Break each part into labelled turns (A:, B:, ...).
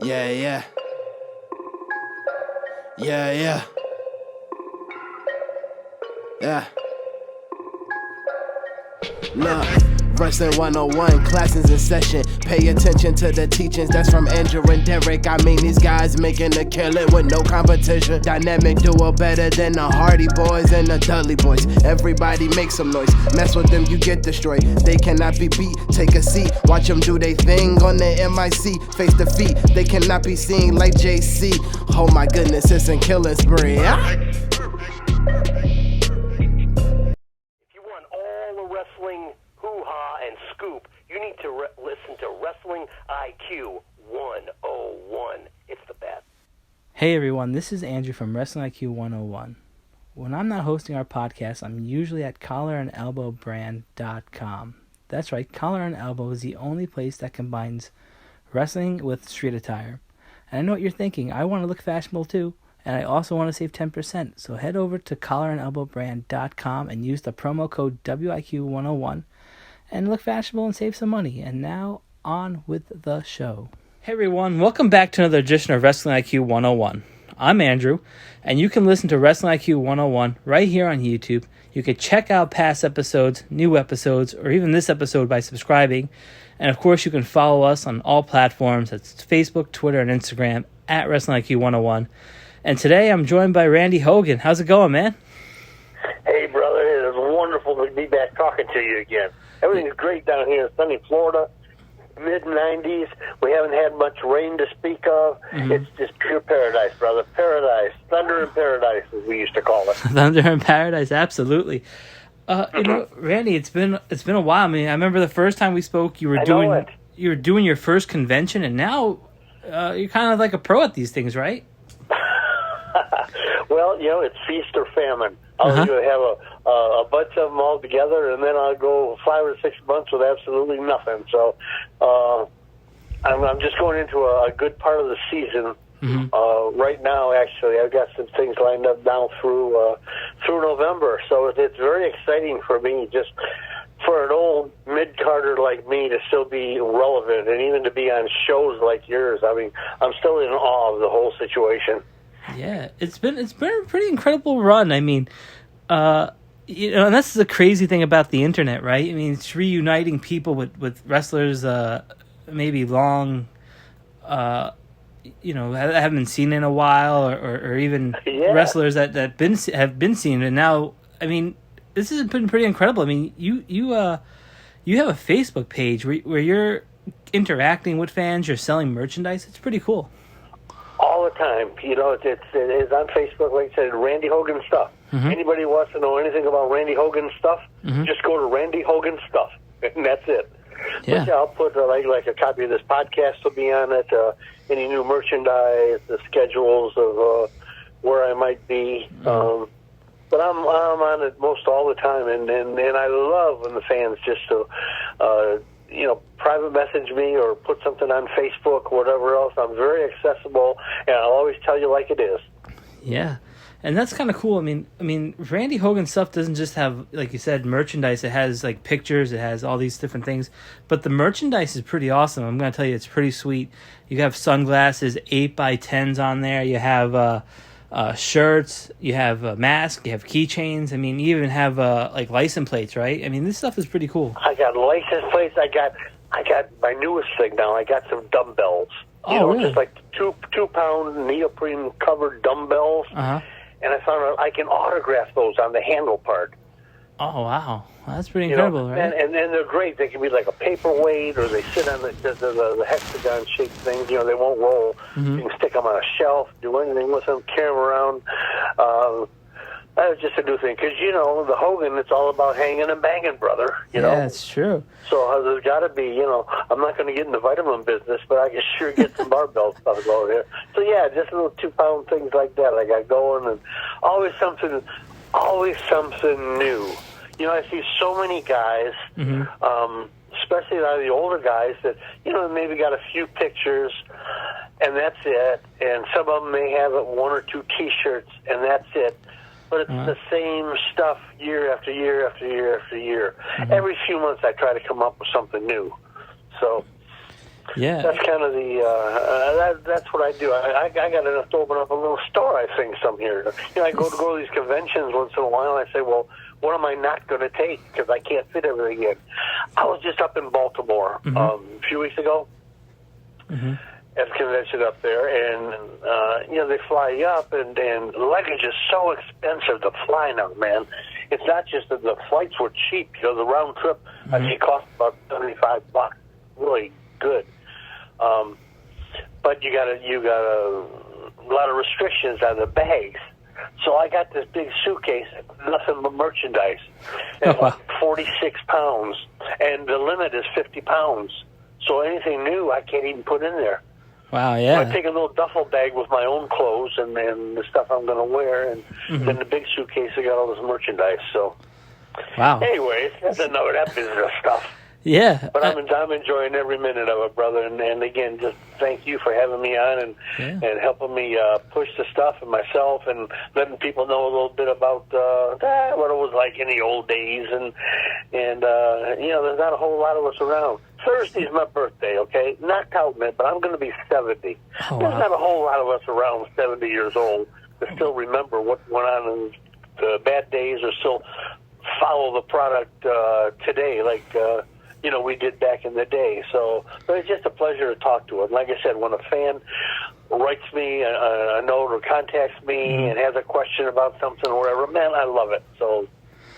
A: Yeah, yeah. Yeah, yeah. Yeah. Look, Wrestling 101, classes in session. Pay attention to the teachings, that's from Andrew and Derek. I mean, these guys making a killing with no competition. Dynamic duo better than the Hardy Boys and the Dudley Boys. Everybody make some noise, mess with them, you get destroyed. They cannot be beat, take a seat. Watch them do their thing on the MIC. Face defeat, they cannot be seen like JC. Oh my goodness, it's a killing spree.
B: Wrestling hoo-ha and scoop, you need to listen to Wrestling IQ 101. It's the best.
C: Hey everyone, this is Andrew from Wrestling IQ 101. When I'm not hosting our podcast, I'm usually at collarandelbowbrand.com. That's right, Collar and Elbow is the only place that combines wrestling with street attire. And I know what you're thinking, I want to look fashionable too. And I also want to save 10%. So head over to collarandelbowbrand.com and use the promo code WIQ101 and look fashionable and save some money. And now on with the show. Hey everyone, welcome back to another edition of Wrestling IQ 101. I'm Andrew, and you can listen to Wrestling IQ 101 right here on YouTube. You can check out past episodes, new episodes, or even this episode by subscribing. And of course, you can follow us on all platforms. That's Facebook, Twitter, and Instagram at Wrestling IQ 101. And today I'm joined by Randy Hogan. How's it going, man?
B: Hey, brother. It is wonderful to be back talking to you again. Everything's great down here in sunny Florida, mid-90s. We haven't had much rain to speak of. Mm-hmm. It's just pure paradise, brother. Paradise. Thunder in paradise, as we used to call it.
C: Thunder in paradise, absolutely. Randy, it's been a while. I mean, I remember the first time we spoke, you were doing your first convention, and now you're kind of like a pro at these things, right?
B: Well, it's feast or famine. I'll either have a bunch of them all together, and then I'll go 5 or 6 months with absolutely nothing. So I'm just going into a good part of the season right now. Actually, I've got some things lined up down through November. So it's very exciting for me, just for an old mid-carder like me to still be relevant, and even to be on shows like yours. I mean, I'm still in awe of the whole situation.
C: Yeah, it's been a pretty incredible run. I mean, and that's the crazy thing about the internet, right? I mean, it's reuniting people with wrestlers maybe long, haven't been seen in a while, or even wrestlers that have been seen, and now, I mean, this has been pretty incredible. I mean, you have a Facebook page where you're interacting with fans, you're selling merchandise. It's pretty cool.
B: All the time, it's on Facebook, like I said, Randy Hogan Stuff. Mm-hmm. Anybody wants to know anything about Randy Hogan Stuff, just go to Randy Hogan Stuff, and that's it.
C: Yeah.
B: But I'll put like a copy of this podcast will be on it, any new merchandise, the schedules of where I might be. But I'm on it most all the time, and I love when the fans just private message me or put something on Facebook, whatever else. I'm very accessible, and I'll always tell you like it is.
C: Yeah, and that's kind of cool. I mean, Randy Hogan Stuff doesn't just have, like you said, merchandise. It has like pictures. It has all these different things. But the merchandise is pretty awesome. I'm going to tell you, it's pretty sweet. You have sunglasses, 8x10s on there. You have shirts. You have a mask. You have keychains. I mean, you even have like license plates, right? I mean, this stuff is pretty cool.
B: I got license plates. I got my newest thing now. I got some dumbbells.
C: Really?
B: Just like 2-pound neoprene covered dumbbells.
C: Uh-huh.
B: And I found out I can autograph those on the handle part.
C: Oh wow, that's pretty incredible, right?
B: And they're great. They can be like a paperweight, or they sit on the hexagon shaped things. They won't roll. Mm-hmm. You can stick them on a shelf, do anything with them, carry them around. That was just a new thing, because the Hogan, it's all about hanging and banging, brother.
C: Yeah, it's true.
B: So there's got to be, I'm not going to get in the vitamin business, but I can sure get some barbell stuff going here. So yeah, just little 2-pound things like that I got going, and always something new. I see so many guys, especially a lot of the older guys that maybe got a few pictures, and that's it. And some of them may have 1 or 2 T-shirts, and that's it. But it's the same stuff year after year after year after year. Mm-hmm. Every few months I try to come up with something new. So
C: Yeah.
B: That's kind of that's what I do. I got enough to open up a little store, I think, some here. I go to these conventions once in a while, and I say, well, what am I not going to take? Because I can't fit everything in. I was just up in Baltimore a few weeks ago at a convention up there, and, they fly you up, and luggage is so expensive to fly now, man. It's not just that the flights were cheap. The round trip, I think, cost about $75. Really good. But you got a lot of restrictions on the bags. So I got this big suitcase, nothing but merchandise, and 46 pounds, and the limit is 50 pounds. So anything new, I can't even put in there.
C: Wow, yeah.
B: So I take a little duffel bag with my own clothes and the stuff I'm going to wear, and then the big suitcase, I got all this merchandise. So,
C: wow.
B: Anyways, that's another that business stuff.
C: Yeah.
B: But I'm enjoying every minute of it, brother. And again, just thank you for having me on and helping me push the stuff and myself and letting people know a little bit about what it was like in the old days. And there's not a whole lot of us around. Thursday's my birthday, okay? Not counting it, but I'm going to be 70.
C: Oh,
B: There's not a whole lot of us around 70 years old to still remember what went on in the bad days or still follow the product today like we did back in the day. So but it's just a pleasure to talk to him. Like I said, when a fan writes me a note or contacts me and has a question about something or whatever, man, I love it. So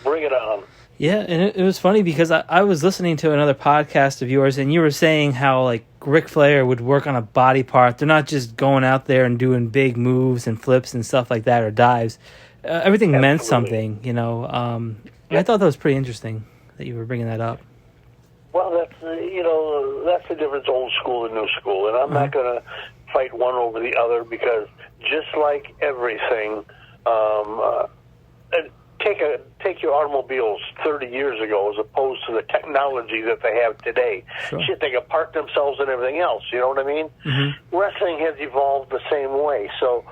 B: bring it on.
C: Yeah, and it was funny because I was listening to another podcast of yours, and you were saying how, like, Ric Flair would work on a body part. They're not just going out there and doing big moves and flips and stuff like that or dives. Everything meant something, I thought that was pretty interesting that you were bringing that up.
B: Well, that's the difference, old school and new school. And I'm not going to fight one over the other because just like everything, take your automobiles 30 years ago as opposed to the technology that they have today.
C: Sure.
B: Shit, they can park themselves and everything else, you know what I mean? Wrestling has evolved the same way. So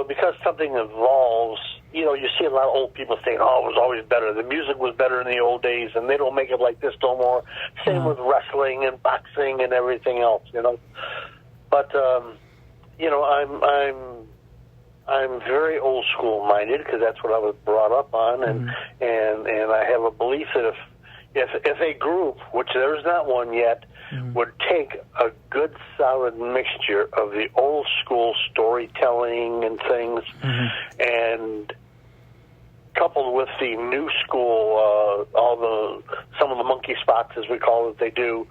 B: because something evolves, you see a lot of old people saying, oh, it was always better. The music was better in the old days, and they don't make it like this no more. Same with wrestling and boxing and everything else, But, I'm very old school minded because that's what I was brought up on, and I have a belief that if a group, which there's not one yet, would take a good solid mixture of the old school storytelling and things, and coupled with the new school, some of the monkey spots as we call it, they do.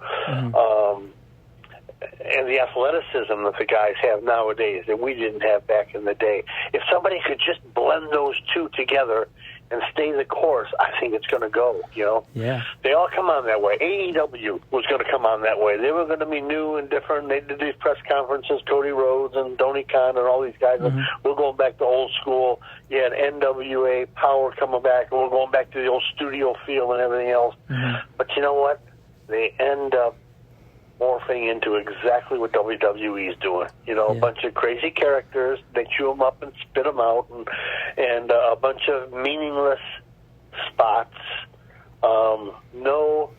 B: And the athleticism that the guys have nowadays that we didn't have back in the day. If somebody could just blend those two together and stay the course, I think it's going to go,
C: Yeah.
B: They all come on that way. AEW was going to come on that way. They were going to be new and different. They did these press conferences, Cody Rhodes and Tony Khan and all these guys. We're going back to old school. You had NWA Power coming back, and we're going back to the old studio feel and everything else. But you know what? They end up morphing into exactly what WWE is doing. A bunch of crazy characters. They chew them up and spit them out, and a bunch of meaningless spots. No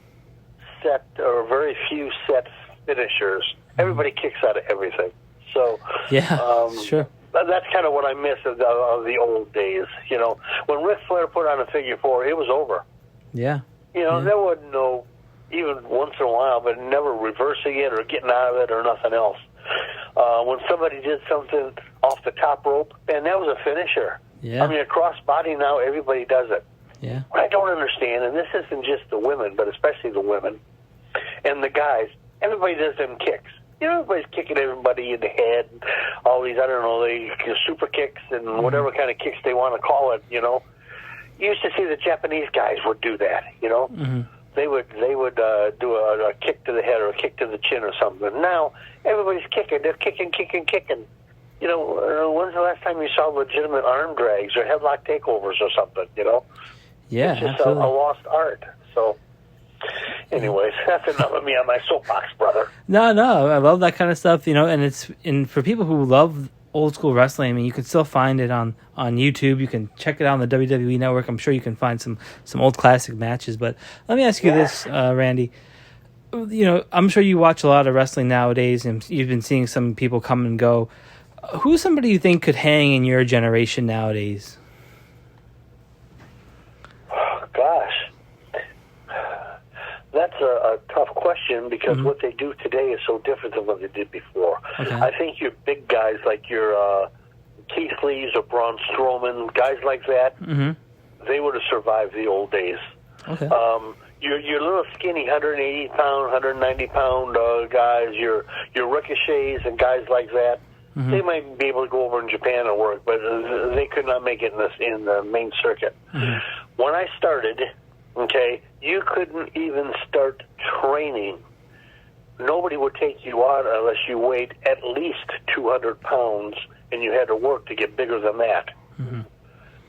B: set or very few set finishers. Everybody kicks out of everything. So
C: sure.
B: That's kind of what I miss of the old days. When Ric Flair put on a figure four, it was over.
C: Yeah.
B: There wasn't no, even once in a while, but never reversing it or getting out of it or nothing else. When somebody did something off the top rope, and that was a finisher.
C: Yeah.
B: I mean, a cross-body now, everybody does it.
C: Yeah.
B: What I don't understand, and this isn't just the women, but especially the women and the guys, everybody does them kicks. Everybody's kicking everybody in the head, and all these, super kicks and whatever kind of kicks they want to call it, You used to see the Japanese guys would do that, They would do a kick to the head or a kick to the chin or something. Now everybody's kicking. They're kicking. When's the last time you saw legitimate arm drags or headlock takeovers or something?
C: Yeah,
B: it's just
C: absolutely.
B: a lost art. So, anyways, that's enough of me on my soapbox, brother.
C: No, I love that kind of stuff. And for people who love old school wrestling, I mean, you can still find it on YouTube. You can check it out on the WWE Network. I'm sure you can find some old classic matches. But let me ask you this, Randy. I'm sure you watch a lot of wrestling nowadays, and you've been seeing some people come and go. Who's somebody you think could hang in your generation nowadays?
B: Gosh, that's a tough question because what they do today is so different than what they did before.
C: Okay.
B: I think your big guys like your Keith Lees or Braun Strowman, guys like that, they would have survived the old days.
C: Okay.
B: Your little skinny 180-pound, 190-pound guys, your Ricochets and guys like that, they might be able to go over in Japan and work, but they could not make it in the main circuit. When I started, okay, you couldn't even start training. Nobody would take you out unless you weighed at least 200 pounds, and you had to work to get bigger than that.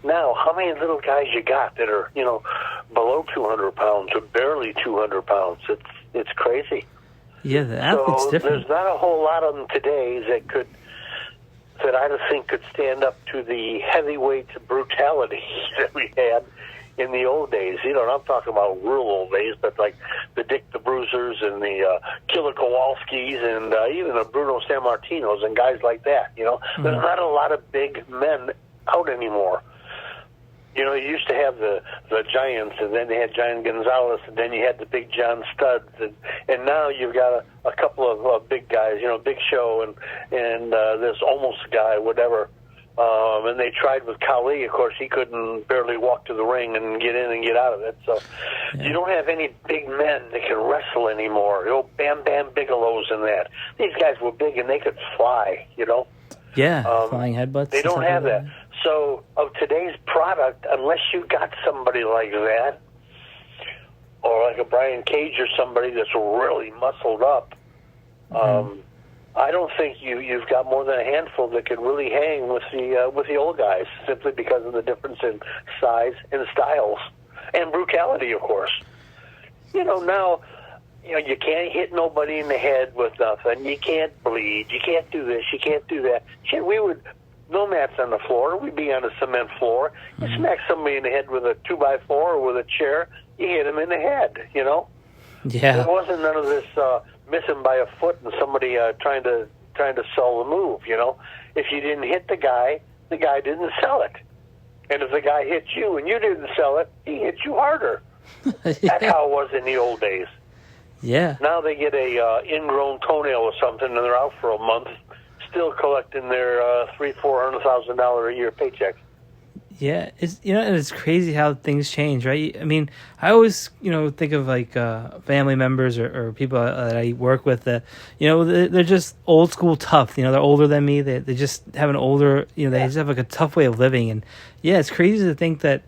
B: Now, how many little guys you got that are, below 200 pounds or barely 200 pounds? It's crazy.
C: Yeah, the athlete's
B: so
C: different.
B: There's not a whole lot of them today that I don't think could stand up to the heavyweight brutality that we had in the old days. And I'm talking about real old days, but like the Dick the Bruisers and the Killer Kowalskis and even the Bruno Sammartinos and guys like that. There's not a lot of big men out anymore. You used to have the Giants, and then they had Giant Gonzalez, and then you had the Big John Studs, and now you've got a couple of big guys, Big Show and this Almost guy, whatever. And they tried with Khali. Of course, he couldn't barely walk to the ring and get in and get out of it. So you don't have any big men that can wrestle anymore. Bam Bam Bigelow's and that. These guys were big and they could fly.
C: Yeah, flying headbutts.
B: They don't have that. So, of today's product, unless you got somebody like that, or like a Brian Cage or somebody that's really muscled up, I don't think you've got more than a handful that could really hang with the old guys, simply because of the difference in size and styles and brutality, of course. Now, you can't hit nobody in the head with nothing. You can't bleed. You can't do this. You can't do that. Shit, no mats on the floor. We'd be on a cement floor. You smack somebody in the head with a 2x4 or with a chair, you hit them in the head,
C: Yeah.
B: There wasn't none of this missing by a foot and somebody trying to sell the move, If you didn't hit the guy didn't sell it. And if the guy hit you and you didn't sell it, he hit you harder. That's how it was in the old days.
C: Yeah.
B: Now they get a ingrown toenail or something, and they're out for a month, still collecting their $300,000-$400,000 a year paycheck.
C: Yeah, it's crazy how things change, right? I mean, I always think of like family members or people that I work with that they're just old school tough. They're older than me. They just have an older they just have like a tough way of living, and it's crazy to think that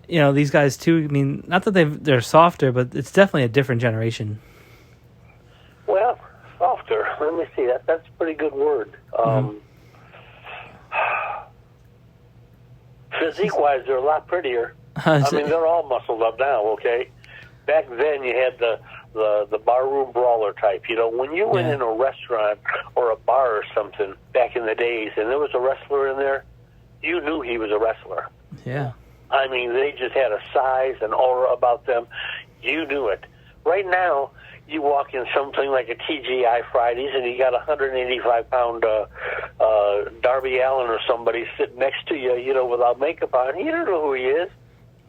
C: these guys too. I mean, not that they're softer, but it's definitely a different generation.
B: Well, softer. Let me see. That's a pretty good word. Physique-wise, they're a lot prettier. I mean, they're all muscled up now. Okay. Back then, you had the barroom brawler type. When you went in a restaurant or a bar or something back in the days, and there was a wrestler in there, you knew he was a wrestler.
C: Yeah.
B: I mean, they just had a size and aura about them. You knew it. Right now, you walk in something like a TGI Fridays, and you got a 185-pound Darby Allin or somebody sitting next to you, without makeup on. You don't know who he is.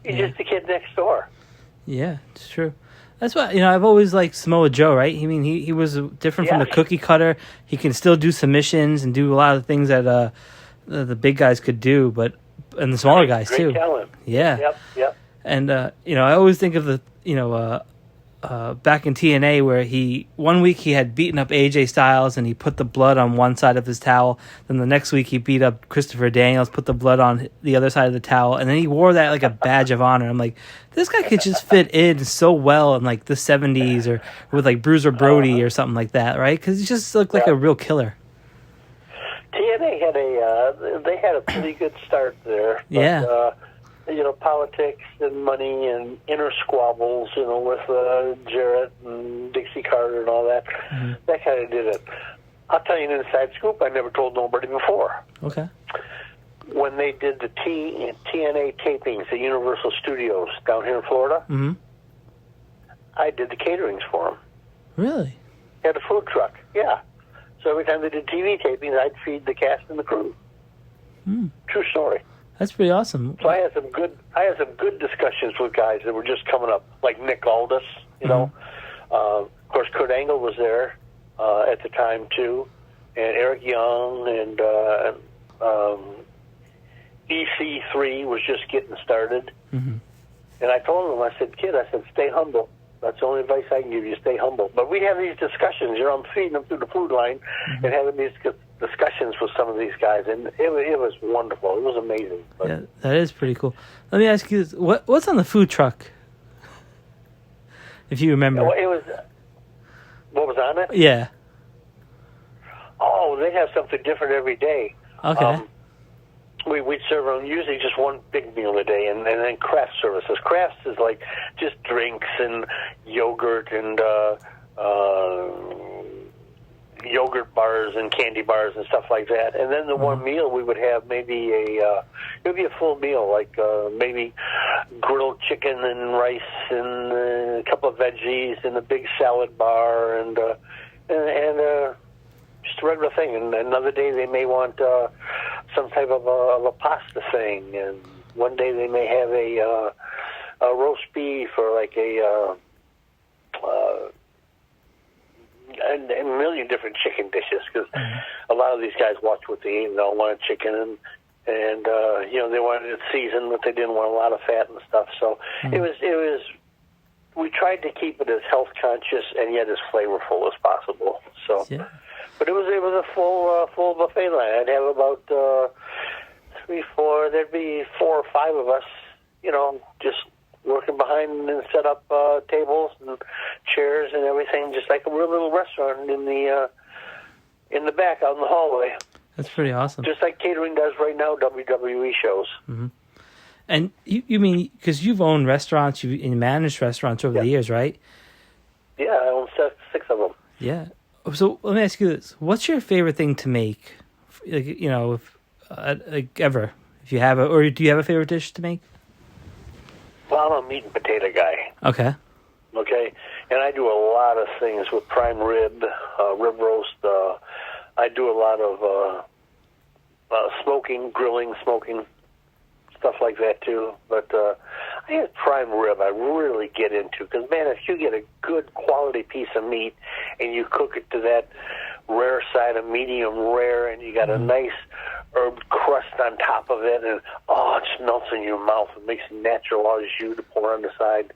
B: He's just a kid next door.
C: Yeah, it's true. That's why I've always liked Samoa Joe, right? I mean, he was different from the cookie cutter. He can still do submissions and do a lot of things that the big guys could do, and the smaller guys too.
B: Great talent.
C: Yeah.
B: Yep.
C: And I always think of the back in TNA where one week he had beaten up AJ Styles and he put the blood on one side of his towel. Then the next week he beat up Christopher Daniels, put the blood on the other side of the towel, and then he wore that like a badge of honor. I'm like, this guy could just fit in so well in like the 70s or with like Bruiser Brody or something like that, right? Because he just looked like a real killer.
B: TNA had a pretty good start there. But, politics and money and inner squabbles, with Jarrett and Dixie Carter and all that. That kind of did it. I'll tell you an inside scoop I never told nobody before.
C: Okay.
B: When they did the TNA tapings at Universal Studios down here in Florida, I did the caterings for them.
C: Really?
B: Had a food truck, yeah. So every time they did TV tapings, I'd feed the cast and the crew. True story.
C: That's pretty awesome.
B: So I had some good discussions with guys that were just coming up, like Nick Aldis, you know. Of course, Kurt Angle was there at the time too, and Eric Young, and EC3 was just getting started. And I told him, I said, kid, stay humble. That's the only advice I can give you, stay humble. But we have these discussions, you know, I'm feeding them through the food line and having these discussions with some of these guys, and it was wonderful. It was amazing. But,
C: yeah, that is pretty cool. Let me ask you this. What's on the food truck? If you remember.
B: It was, what was on it?
C: Yeah.
B: Oh, they have something different every day.
C: Okay.
B: We'd serve them usually just one big meal a day, and then craft services. Crafts is like just drinks and yogurt and yogurt bars and candy bars and stuff like that. And then the one meal we would have maybe a full meal, like maybe grilled chicken and rice and a couple of veggies and a big salad bar and just a regular thing. And another day they may want some type of a pasta thing, and one day they may have a roast beef or like a million different chicken dishes, because a lot of these guys watch what they eat and they all want chicken, and you know, they wanted it seasoned, but they didn't want a lot of fat and stuff. So it was. We tried to keep it as health conscious and yet as flavorful as possible. So. Yeah. But it was a full buffet line. I'd have about 3, 4. There'd be 4 or 5 of us, you know, just working behind and set up tables and chairs and everything, just like a real little restaurant in the back out in the hallway.
C: That's pretty awesome.
B: Just like catering does right now, WWE shows.
C: And you mean, because you've owned restaurants, you managed restaurants over the years, right?
B: Yeah, I own 6 of them.
C: Yeah. So let me ask you this: what's your favorite thing to make? Like, you know, like ever, if you have or do you have a favorite dish to make?
B: Well, I'm a meat and potato guy.
C: Okay.
B: Okay, and I do a lot of things with prime rib, rib roast. I do a lot of grilling, smoking, stuff like that too. But I have prime rib I really get into, because, man, if you get a good quality piece of meat and you cook it to that rare side of medium rare, and you got a nice herb crust on top of it, and it just melts in your mouth. It makes natural au jus to pour on the side.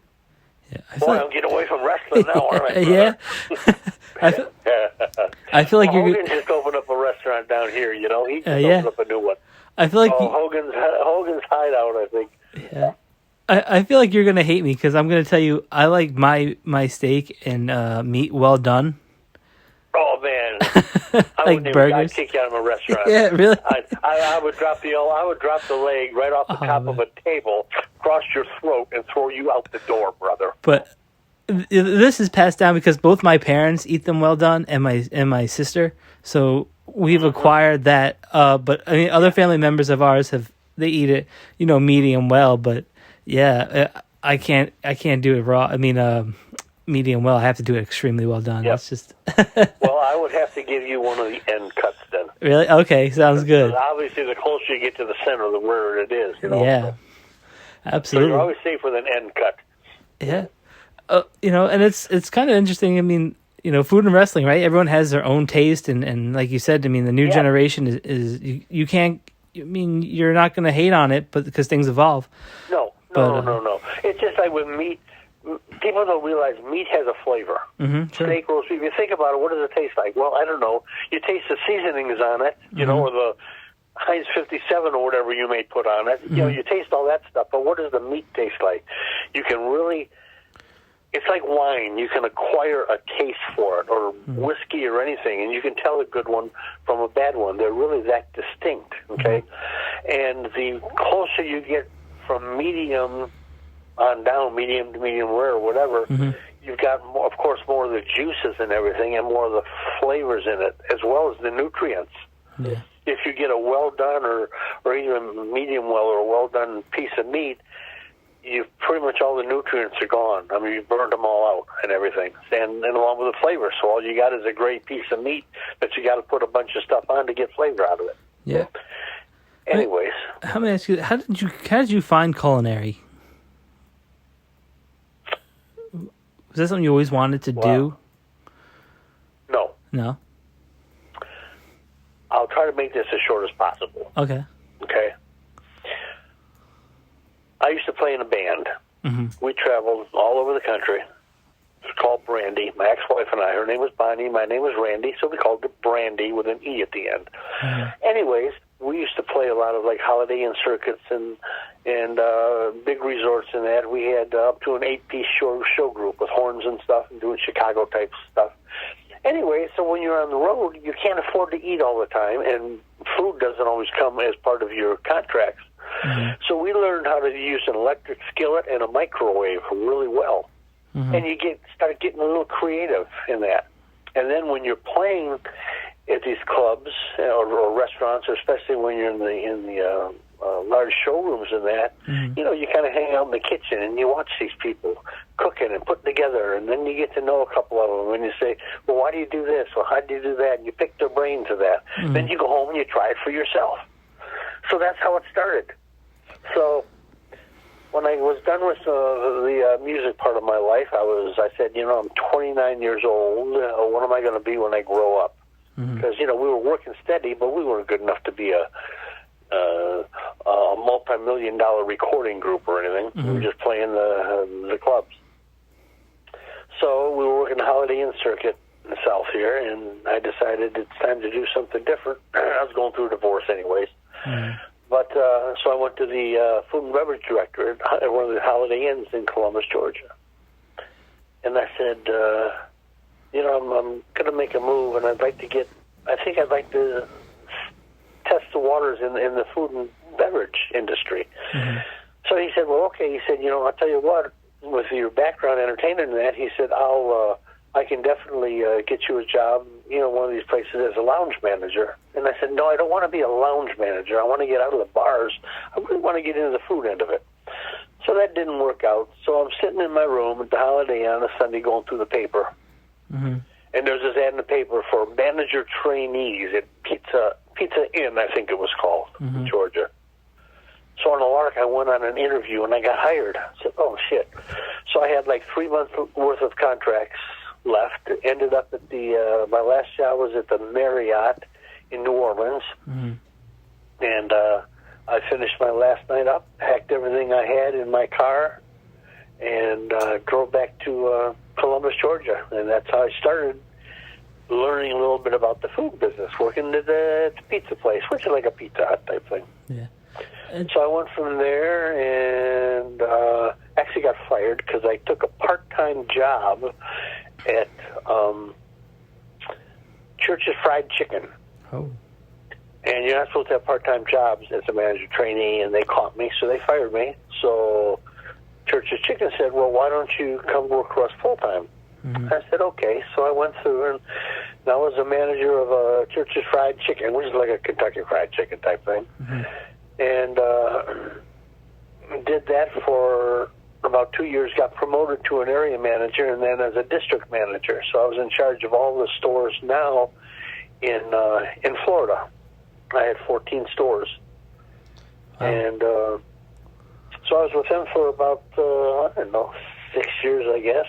C: Yeah,
B: I'm getting away from wrestling now, aren't I?
C: Yeah. I feel like
B: Hogan just opened up a restaurant down here, you know. He just opened up a new one.
C: I feel like
B: Hogan's Hideout, I think.
C: Yeah. I feel like you're gonna hate me, because I'm gonna tell you I like my steak and meat well done.
B: Oh man,
C: like burgers.
B: I'd kick you out of a restaurant.
C: Yeah, really.
B: I would drop the leg right off the top of a table, cross your throat, and throw you out the door, brother.
C: But this is passed down because both my parents eat them well done, and my sister. So we've acquired that. But I mean, other family members of ours they eat it, you know, medium well. But yeah, I can't do it raw. I mean, medium well. I have to do it extremely well done.
B: Yep.
C: It's just.
B: Well, I would have to give you one of the end cuts then.
C: Really? Okay, sounds good.
B: Obviously, the closer you get to the center, the rarer it is. You know?
C: Yeah, absolutely.
B: So you're always safe with an end cut.
C: Yeah, you know, and it's kind of interesting. I mean, you know, food and wrestling, right? Everyone has their own taste, and like you said, I mean, the new generation is you can't. I mean, you're not going to hate on it, but because things evolve.
B: No. It's just like with meat. People don't realize meat has a flavor.
C: Sure.
B: Steak, roast beef. You think about it, what does it taste like? Well, I don't know. You taste the seasonings on it, you know, or the Heinz 57 or whatever you may put on it. You know, you taste all that stuff, but what does the meat taste like? You can really, it's like wine. You can acquire a taste for it, or whiskey or anything, and you can tell a good one from a bad one. They're really that distinct, okay? And the closer you get from medium on down, medium to medium rare, or whatever, you've got more, of course, more of the juices and everything, and more of the flavors in it, as well as the nutrients.
C: Yeah.
B: If you get a well done or even medium well or a well done piece of meat, pretty much all the nutrients are gone. I mean, you burned them all out and everything, and along with the flavor. So all you got is a great piece of meat that you got to put a bunch of stuff on to get flavor out of it.
C: Yeah.
B: Anyways,
C: Let me ask you: How did you find culinary? Was that something you always wanted to do?
B: No.
C: No.
B: I'll try to make this as short as possible.
C: Okay.
B: Okay. I used to play in a band.
C: Mm-hmm.
B: We traveled all over the country. It's called Brandy. My ex-wife and I, her name was Bonnie, my name was Randy, so we called it Brandy with an E at the end.
C: Mm-hmm.
B: Anyways, we used to play a lot of like Holiday Inn circuits and big resorts and that. We had up to an 8-piece show group with horns and stuff and doing Chicago type stuff. Anyway, so when you're on the road, you can't afford to eat all the time, and food doesn't always come as part of your contracts.
C: Mm-hmm.
B: So we learned how to use an electric skillet and a microwave really well.
C: Mm-hmm.
B: And you start getting a little creative in that. And then when you're playing at these clubs or restaurants, especially when you're in the large showrooms and that,
C: mm-hmm.
B: You kind of hang out in the kitchen and you watch these people cooking and putting together, and then you get to know a couple of them, and you say, well, why do you do this? Well, how do you do that? And you pick their brains of that.
C: Mm-hmm.
B: Then you go home and you try it for yourself. So that's how it started. So when I was done with the music part of my life, I said, I'm 29 years old. What am I going to be when I grow up? Because, we were working steady, but we weren't good enough to be a multi-million-dollar recording group or anything.
C: Mm-hmm.
B: We were just playing the clubs. So we were working the Holiday Inn circuit in the South here, and I decided it's time to do something different. I was going through a divorce anyways. Mm-hmm. But so I went to the food and beverage director at one of the Holiday Inns in Columbus, Georgia. And I said, I'm going to make a move, and I'd like to test the waters in the food and beverage industry. Mm-hmm. So he said, well, okay. He said, I'll tell you what, with your background entertainment and that, he said, I can definitely get you a job, one of these places as a lounge manager. And I said, no, I don't want to be a lounge manager. I want to get out of the bars. I really want to get into the food end of it. So that didn't work out. So I'm sitting in my room at the Holiday Inn on a Sunday going through the paper. Mm-hmm. And there's this ad in the paper for manager trainees at Pizza Inn, I think it was called, in Georgia. So on a lark, I went on an interview, and I got hired. I said, oh, shit. So I had like 3 months worth of contracts left. Ended up at my last job was at the Marriott in New Orleans. Mm-hmm. And I finished my last night up, packed everything I had in my car, and drove back to Columbus, Georgia. And that's how I started learning a little bit about the food business, working at the pizza place, which is like a Pizza Hut type thing. Yeah. And so I went from there and actually got fired because I took a part-time job at Church's Fried Chicken. Oh. And you're not supposed to have part-time jobs as a manager trainee, and they caught me, so they fired me. So Church's Chicken said, well, why don't you come work for us full-time? Mm-hmm. I said, okay. So I went through, and I was a manager of Church's Fried Chicken, which is like a Kentucky Fried Chicken type thing. Mm-hmm. And did that for about 2 years, got promoted to an area manager, and then as a district manager. So I was in charge of all the stores now in Florida. I had 14 stores. Wow. And so I was with them for about, 6 years, I guess.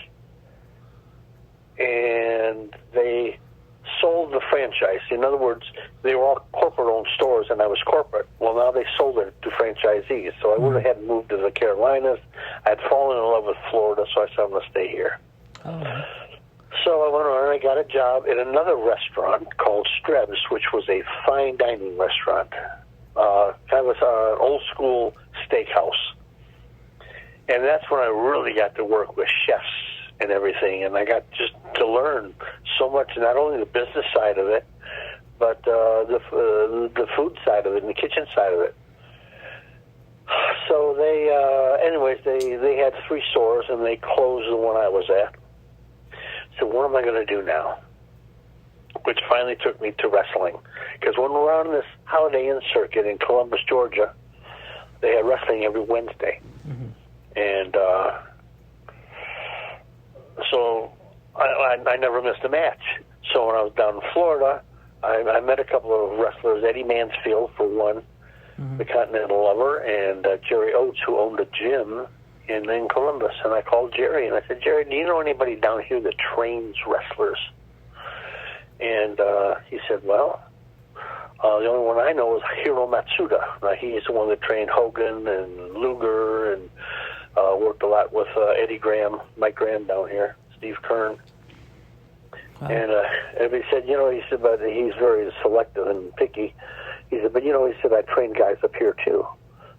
B: And they sold the franchise. In other words, they were all corporate-owned stores, and I was corporate. Well, now they sold it to franchisees. So I would have had moved to the Carolinas. I had fallen in love with Florida, so I said, I'm going to stay here. Oh. So I went on and I got a job at another restaurant called Streb's, which was a fine dining restaurant. Kind of an old-school steakhouse. And that's when I really got to work with chefs and everything, and I got just to learn so much, not only the business side of it, but the food side of it and the kitchen side of it. So they had 3 stores, and they closed the one I was at. So what am I going to do now? Which finally took me to wrestling, because when we're on this Holiday Inn circuit in Columbus, Georgia, they had wrestling every Wednesday. Mm-hmm. And so I never missed a match. So when I was down in Florida, I met a couple of wrestlers, Eddie Mansfield for one, the Continental Lover, and Jerry Oates, who owned a gym in Columbus. And I called Jerry, and I said, Jerry, do you know anybody down here that trains wrestlers? And he said, well, the only one I know is Hiro Matsuda. He's the one that trained Hogan and Luger and worked a lot with Eddie Graham, Mike Graham down here, Steve Kern. Wow. And he said, he said, but he's very selective and picky. He said, but he said, I train guys up here too.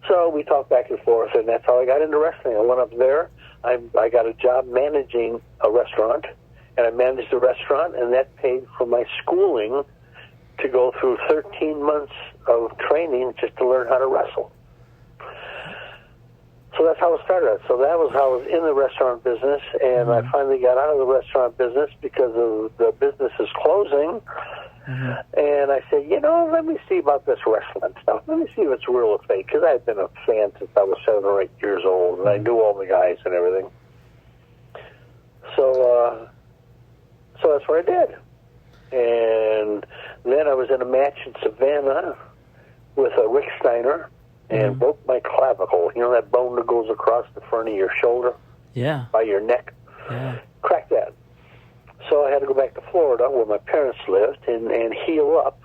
B: So we talked back and forth, and that's how I got into wrestling. I went up there. I got a job managing a restaurant, and I managed the restaurant, and that paid for my schooling to go through 13 months of training just to learn how to wrestle. So that's how it started. So that was how I was in the restaurant business, and I finally got out of the restaurant business because of the business is closing. And I said, let me see about this wrestling stuff. Let me see if it's real or fake, because I had been a fan since I was 7 or 8 years old, and I knew all the guys and everything. So that's what I did. And then I was in a match in Savannah with Rick Steiner and broke my clavicle. You know that bone that goes across the front of your shoulder?
C: Yeah.
B: By your neck?
C: Yeah.
B: Cracked that. So I had to go back to Florida where my parents lived and heal up.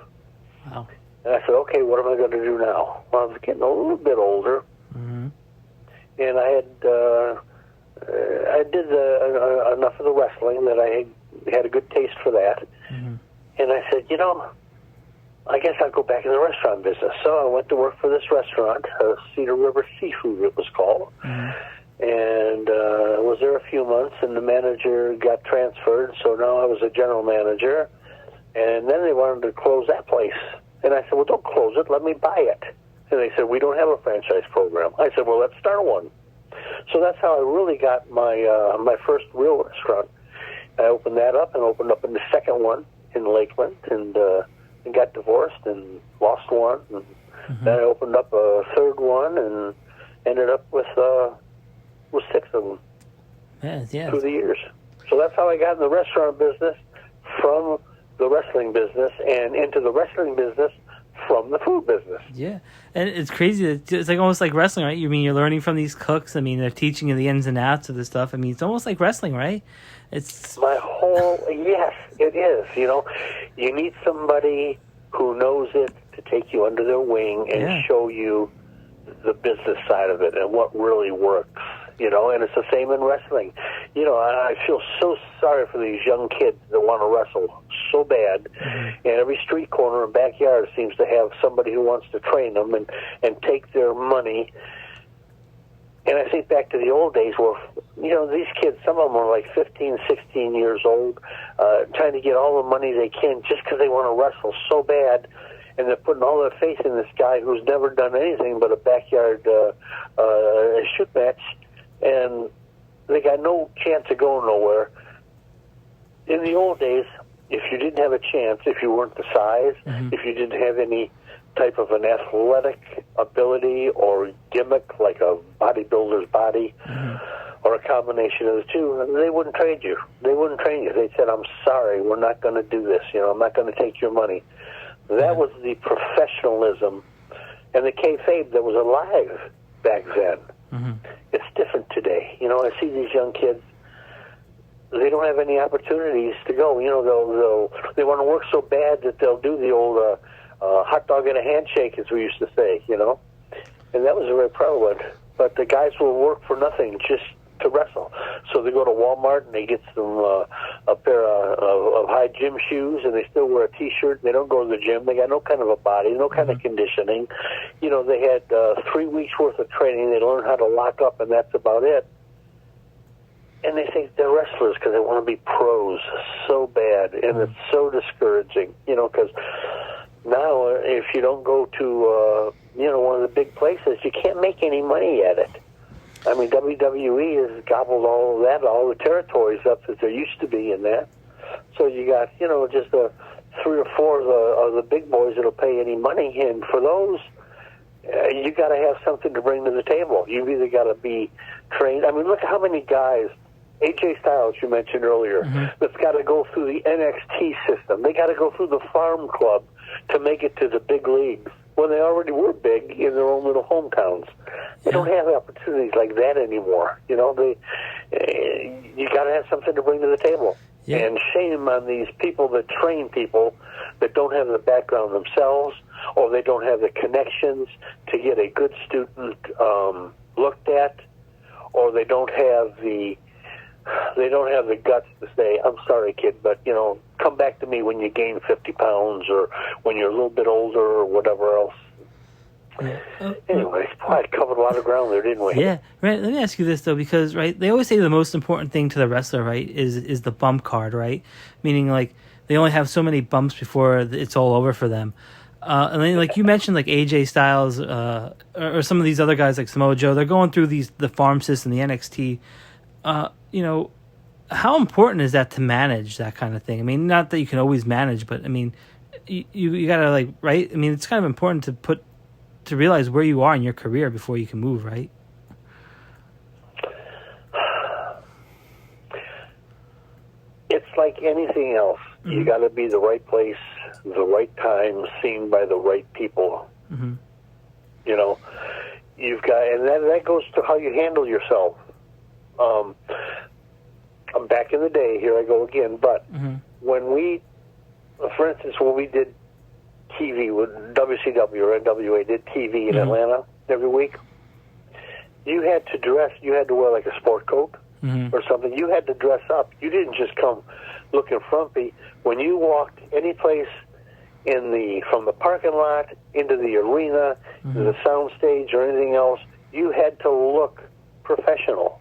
C: Wow.
B: And I said, okay, what am I going to do now? Well, I was getting a little bit older. And I did enough of the wrestling that I had a good taste for that. And I said, I guess I'll go back in the restaurant business. So I went to work for this restaurant, Cedar River Seafood it was called. And was there a few months, and the manager got transferred, so now I was a general manager. And then they wanted to close that place. And I said, well, don't close it, let me buy it. And they said, we don't have a franchise program. I said, well, let's start one. So that's how I really got my first real restaurant. I opened that up and opened up in the second one in Lakeland, and got divorced and lost one. And then I opened up a third one and ended up with 6 of them through the years. So that's how I got in the restaurant business from the wrestling business, and into the wrestling business from the food business.
C: Yeah, and it's crazy. It's like almost like wrestling, right? You're learning from these cooks. I mean, they're teaching you the ins and outs of the stuff. I mean, it's almost like wrestling, right? It's
B: yes, it is. You need somebody who knows it to take you under their wing and show you the business side of it and what really works. And it's the same in wrestling. I feel so sorry for these young kids that want to wrestle so bad. And every street corner and backyard seems to have somebody who wants to train them and take their money. And I think back to the old days where, these kids, some of them are like 15, 16 years old, trying to get all the money they can just because they want to wrestle so bad. And they're putting all their faith in this guy who's never done anything but a backyard shoot match. And they got no chance of going nowhere. In the old days, if you didn't have a chance, if you weren't the size, if you didn't have any type of an athletic ability or gimmick like a bodybuilder's body or a combination of the two, they wouldn't trade you. They wouldn't train you. They said, I'm sorry, we're not going to do this. I'm not going to take your money. That was the professionalism and the kayfabe that was alive back then. It's different today. I see these young kids, they don't have any opportunities to go. They want to work so bad that they'll do the old hot dog and a handshake, as we used to say, And that was very prevalent. But the guys will work for nothing just to wrestle. So they go to Walmart and they get some a pair of high gym shoes, and they still wear a T-shirt. They don't go to the gym. They got no kind of a body, no kind of conditioning. They had 3 weeks worth of training. They learn how to lock up, and that's about it. And they think they're wrestlers because they want to be pros so bad, and it's so discouraging. Because now if you don't go to one of the big places, you can't make any money at it. I mean, WWE has gobbled all the territories up that there used to be in that. So you got, just 3 or 4 of the big boys that'll pay any money. And for those, you got to have something to bring to the table. You've either got to be trained. I mean, look at how many guys, AJ Styles, you mentioned earlier, that's got to go through the NXT system. They got to go through the farm club to make it to the big leagues when they already were big in their own little hometowns. They don't have opportunities like that anymore. You know, you got to have something to bring to the table. Yeah. And shame on these people that train people that don't have the background themselves, or they don't have the connections to get a good student looked at, or they don't have the guts to say, I'm sorry, kid, but, you know, come back to me when you gain 50 pounds or when you're a little bit older or whatever else. Anyway, I covered a lot of ground there, didn't we?
C: Yeah. Right. Let me ask you this, though, because, right, they always say the most important thing to the wrestler, right, is the bump card, right? Meaning, like, they only have so many bumps before it's all over for them. And then, like you mentioned, like AJ Styles or some of these other guys like Samoa Joe, they're going through the farm system, the NXT. You know, how important is that to manage that kind of thing? I mean, not that you can always manage, but I mean, you gotta, like, right? I mean, it's kind of important to realize where you are in your career before you can move, right?
B: It's like anything else. Mm-hmm. You got to be the right place, the right time, seen by the right people. Mm-hmm. You know, you've got, and that goes to how you handle yourself. Back in the day, here I go again, but when we, for instance, when we did TV with WCW or NWA, did TV in Atlanta every week, you had to dress, you had to wear like a sport coat or something. You had to dress up. You didn't just come looking frumpy. When you walked any place from the parking lot into the arena, to the sound stage or anything else, you had to look professional.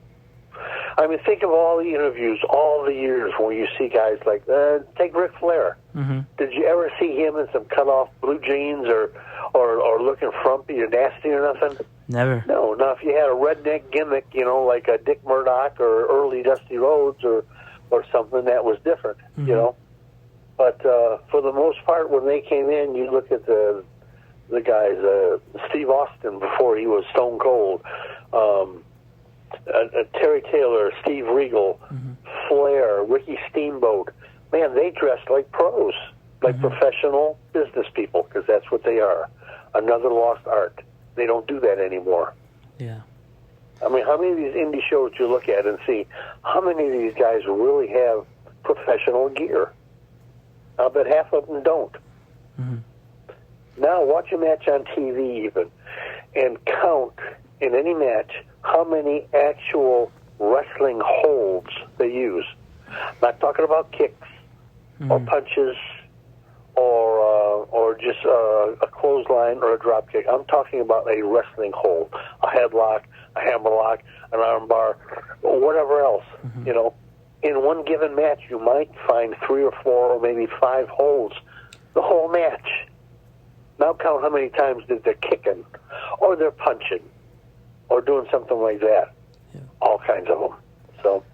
B: I mean, think of all the interviews, all the years where you see guys like, take Ric Flair. Did you ever see him in some cut-off blue jeans or looking frumpy or nasty or nothing?
C: Never.
B: No. Now, if you had a redneck gimmick, you know, like a Dick Murdoch or early Dusty Rhodes or something, that was different, you know. But for the most part, when they came in, you look at the guys, Steve Austin before he was Stone Cold, Terry Taylor, Steve Regal, Flair, Ricky Steamboat. Man, they dressed like pros, like professional business people, because that's what they are. Another lost art. They don't do that anymore.
C: Yeah.
B: I mean, how many of these indie shows you look at and see, how many of these guys really have professional gear? I'll bet half of them don't. Now, watch a match on TV even, and count in any match how many actual wrestling holds they use. I'm not talking about kicks or punches or just a clothesline or a drop kick. I'm talking about a wrestling hold, a headlock, a hammerlock, an armbar, or whatever else. You know, in one given match, you might find 3 or 4 or maybe 5 holds the whole match. Now count how many times that they're kicking or they're punching or doing something like that. Yeah. All kinds of them. So,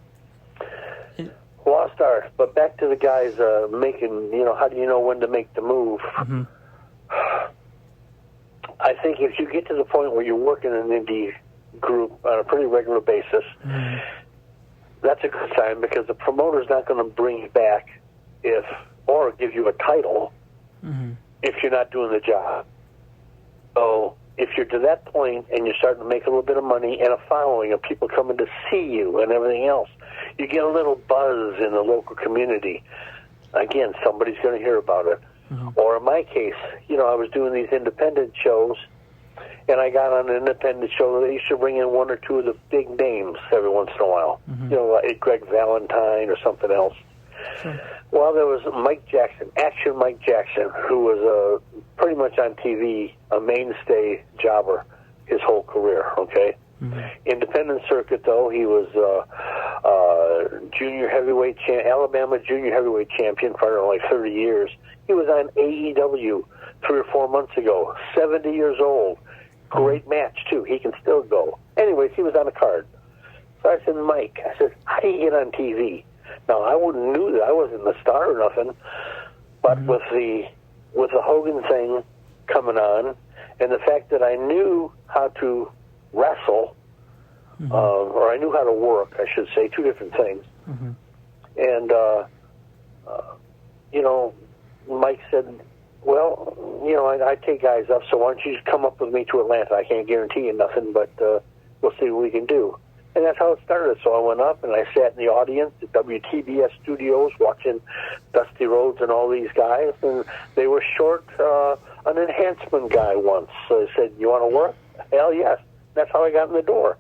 B: lost art. But back to the guys making, you know, how do you know when to make the move? I think if you get to the point where you're working in an indie group on a pretty regular basis, that's a good sign, because the promoter's not going to bring you back or give you a title if you're not doing the job. So if you're to that point and you're starting to make a little bit of money and a following of people coming to see you and everything else, you get a little buzz in the local community. Again, somebody's going to hear about it. Or in my case, you know, I was doing these independent shows, and I got on an independent show that used to bring in 1 or 2 of the big names every once in a while. You know, like Greg Valentine or something else. Well, there was Mike Jackson, Action Mike Jackson, who was pretty much on TV, a mainstay jobber his whole career, okay? Independent circuit, though, he was junior heavyweight, Alabama junior heavyweight champion for like 30 years. He was on AEW 3 or 4 months ago, 70 years old. Great match, too. He can still go. Anyways, he was on a card. So I said, Mike, how do you get on TV? Now, I wouldn't knew that. I wasn't the star or nothing. But with the Hogan thing coming on, And the fact that I knew how to wrestle, or I knew how to work, I should say, two different things. And, you know, Mike said, well, you know, I take guys up, so why don't you just come up with me to Atlanta? I can't guarantee you nothing, but we'll see what we can do. And that's how it started. So I went up and I sat in the audience at WTBS studios watching Dusty Rhodes and all these guys, and they were short an enhancement guy once. So they said, you want to work? Hell yes. That's how I got in the door,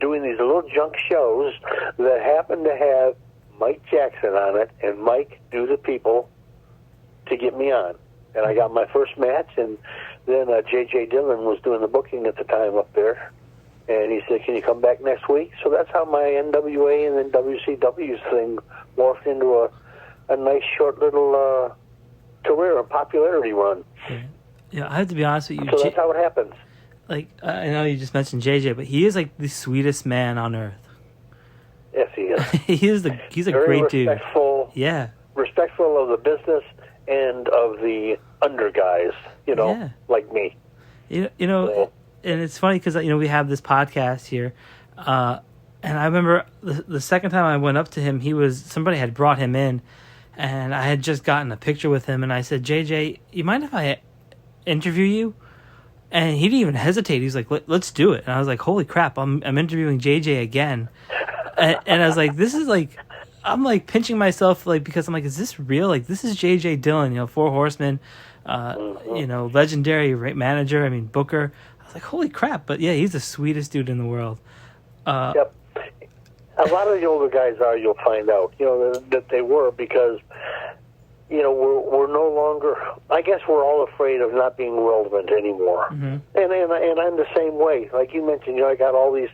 B: doing these little junk shows that happened to have Mike Jackson on it, and Mike knew the people to get me on. And I got my first match, and then J.J. Dillon was doing the booking at the time up there. And he said, can you come back next week? So that's how my NWA and then WCW thing morphed into a nice short little career, a popularity run.
C: Yeah, I have to be honest with you.
B: So that's how it happens.
C: Like, I know you just mentioned JJ, but he is like the sweetest man on earth.
B: Yes, he is.
C: He's a
B: very
C: great dude.
B: Yeah. Respectful of the business and of the under guys, you know, like me.
C: You know,
B: so,
C: and it's funny because, you know, we have this podcast here, and I remember the second time I went up to him, somebody had brought him in, and I had just gotten a picture with him, and I said, JJ, you mind if I interview you? And he didn't even hesitate. He's like, let's do it. And I was like, holy crap, I'm interviewing JJ again. And I was like, this is like, I'm like pinching myself, like, because I'm like, is this real? Like, this is J.J. Dillon, you know, Four Horsemen, you know, legendary manager, booker. I was like, holy crap. But yeah, he's the sweetest dude in the world.
B: Yep. A lot of the older guys you'll find out, you know, that they were, because, you know, we're no longer, I guess we're all afraid of not being relevant anymore. And I'm the same way. Like you mentioned, you know, I got all these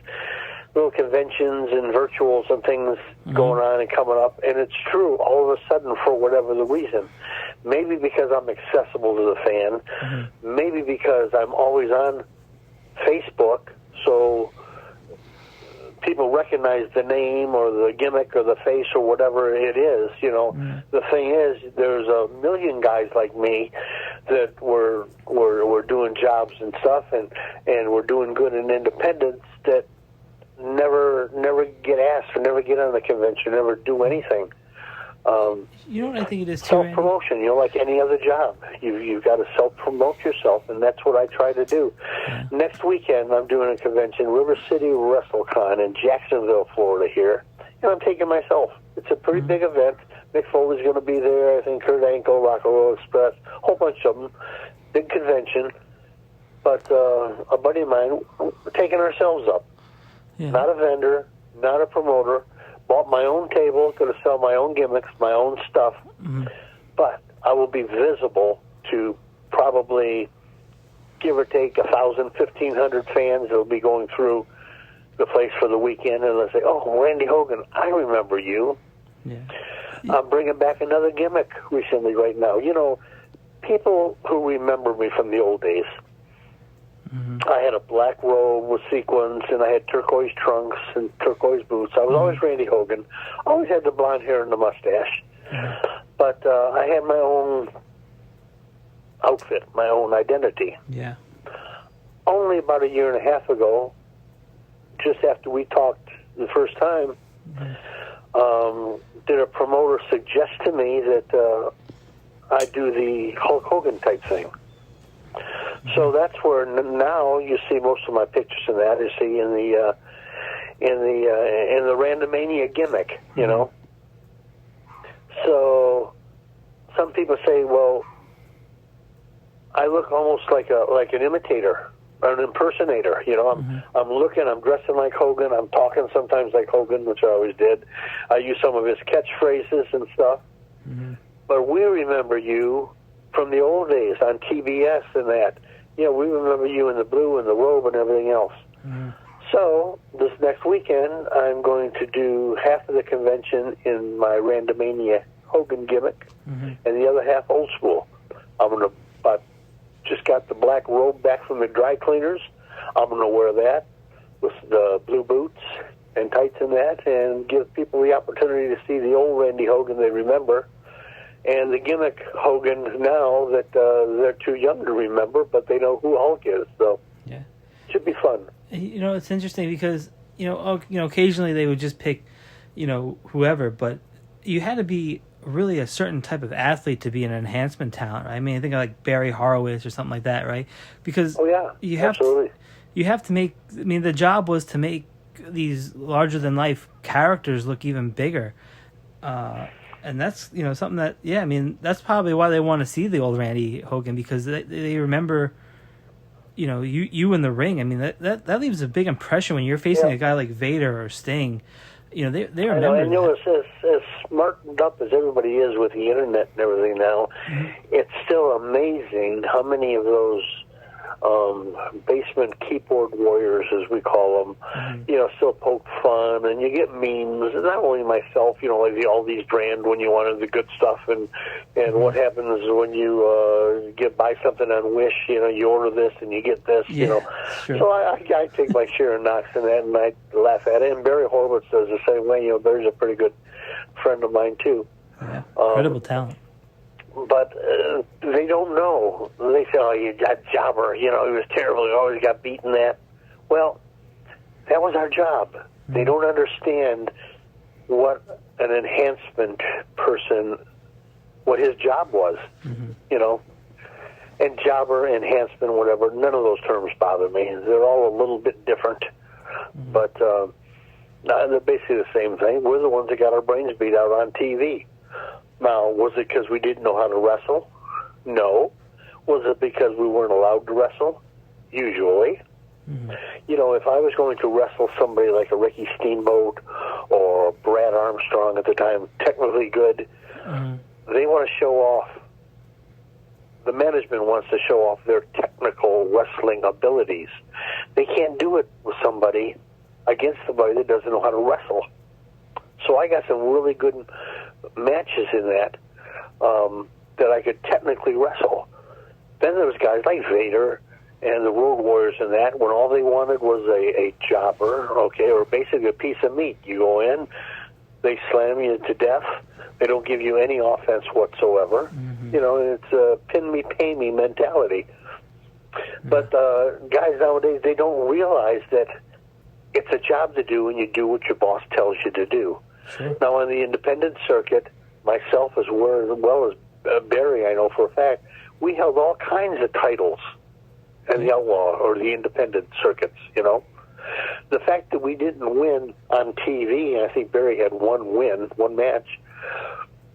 B: little conventions and virtuals and things going on and coming up, and it's true, all of a sudden, for whatever the reason. Maybe because I'm accessible to the fan, maybe because I'm always on Facebook, so people recognize the name or the gimmick or the face or whatever it is, you know. The thing is, there's a million guys like me that were doing jobs and stuff, and we're doing good in independence that never get asked, or never get on the convention, never do anything.
C: You know what I think it is too,
B: self-promotion, you know, like any other job. You've got to self-promote yourself, and that's what I try to do. Next weekend, I'm doing a convention, River City WrestleCon in Jacksonville, Florida here, and I'm taking myself. It's a pretty big event. Mick Foley's going to be there, I think Kurt Angle, Rock and Roll Express, a whole bunch of them. Big convention. But a buddy of mine, we're taking ourselves up. Not a vendor, not a promoter. Bought my own table, going to sell my own gimmicks, my own stuff. But I will be visible to probably, give or take, 1,000, 1,500 fans that will be going through the place for the weekend, and they'll say, oh, Randy Hogan, I remember you. I'm bringing back another gimmick recently right now. You know, people who remember me from the old days. I had a black robe with sequins, and I had turquoise trunks and turquoise boots. I was always Randy Hogan. Always had the blonde hair and the mustache. But I had my own outfit, my own identity. Only about a year and a half ago, just after we talked the first time, did a promoter suggest to me that I do the Hulk Hogan type thing. So that's where now you see most of my pictures in that. You see in the Randomania gimmick, you know. So some people say, well, I look almost like an imitator or an impersonator. You know, I'm dressing like Hogan. I'm talking sometimes like Hogan, which I always did. I use some of his catchphrases and stuff. But we remember you from the old days on TBS and that. You know, we remember you in the blue and the robe and everything else. So this next weekend, I'm going to do half of the convention in my Randomania Hogan gimmick, and the other half old school. I'm going to just got the black robe back from the dry cleaners. I'm going to wear that with the blue boots and tights and that, and give people the opportunity to see the old Randy Hogan they remember, and the gimmick Hogan now that they're too young to remember, but they know who Hulk is. So
C: yeah,
B: should be fun.
C: It's interesting because occasionally they would just pick, whoever, but you had to be really a certain type of athlete to be an enhancement talent, right? I mean, I think of like Barry Horowitz or something like that, right? Because you have
B: absolutely.
C: You have to make. I mean, the job was to make these larger than life characters look even bigger, and that's something that I mean, that's probably why they want to see the old Randy Hogan, because they remember. You in the ring. I mean, that leaves a big impression when you're facing a guy like Vader or Sting. They remember.
B: And as smartened up as everybody is with the internet and everything now, it's still amazing how many of those basement keyboard warriors, as we call them, still poke fun, and you get memes. Not only myself, like all these brand when you wanted the good stuff, and what happens when you buy something on Wish, you order this and you get this,
C: Sure.
B: So I take my share of knocks in that, and I laugh at it. And Barry Horowitz does the same way. Barry's a pretty good friend of mine too.
C: Yeah, incredible talent.
B: But they don't know. They say, "Oh, you got jobber. He was terrible. He always got beaten at." Well, that was our job. They don't understand what an enhancement person, what his job was. And jobber, enhancement, whatever. None of those terms bother me. They're all a little bit different, but they're basically the same thing. We're the ones that got our brains beat out on TV. Now, was it because we didn't know how to wrestle? No. Was it because we weren't allowed to wrestle? Usually. If I was going to wrestle somebody like a Ricky Steamboat or Brad Armstrong at the time, technically good, they want to show off. The management wants to show off their technical wrestling abilities. They can't do it with somebody, against somebody that doesn't know how to wrestle. So I got some really good matches in that I could technically wrestle. Then there was guys like Vader and the Road Warriors and that, when all they wanted was a jobber, or basically a piece of meat. You go in, they slam you to death. They don't give you any offense whatsoever. It's a pin me, pay me mentality. But guys nowadays, they don't realize that it's a job to do, and you do what your boss tells you to do.
C: Sure.
B: Now, on the independent circuit, myself as well as Barry, I know for a fact, we held all kinds of titles in the outlaw or the independent circuits, The fact that we didn't win on TV, and I think Barry had one match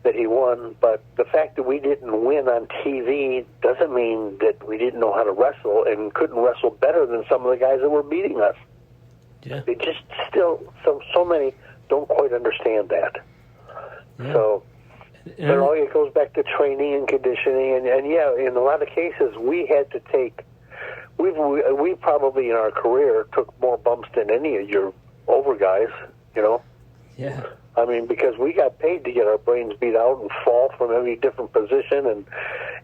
B: that he won, but the fact that we didn't win on TV doesn't mean that we didn't know how to wrestle and couldn't wrestle better than some of the guys that were beating us.
C: Yeah.
B: They just still, so many don't quite understand that.
C: Yeah.
B: So, but it goes back to training and conditioning, and in a lot of cases, we had to take. We probably in our career took more bumps than any of your over guys.
C: Yeah.
B: I mean, because we got paid to get our brains beat out and fall from every different position and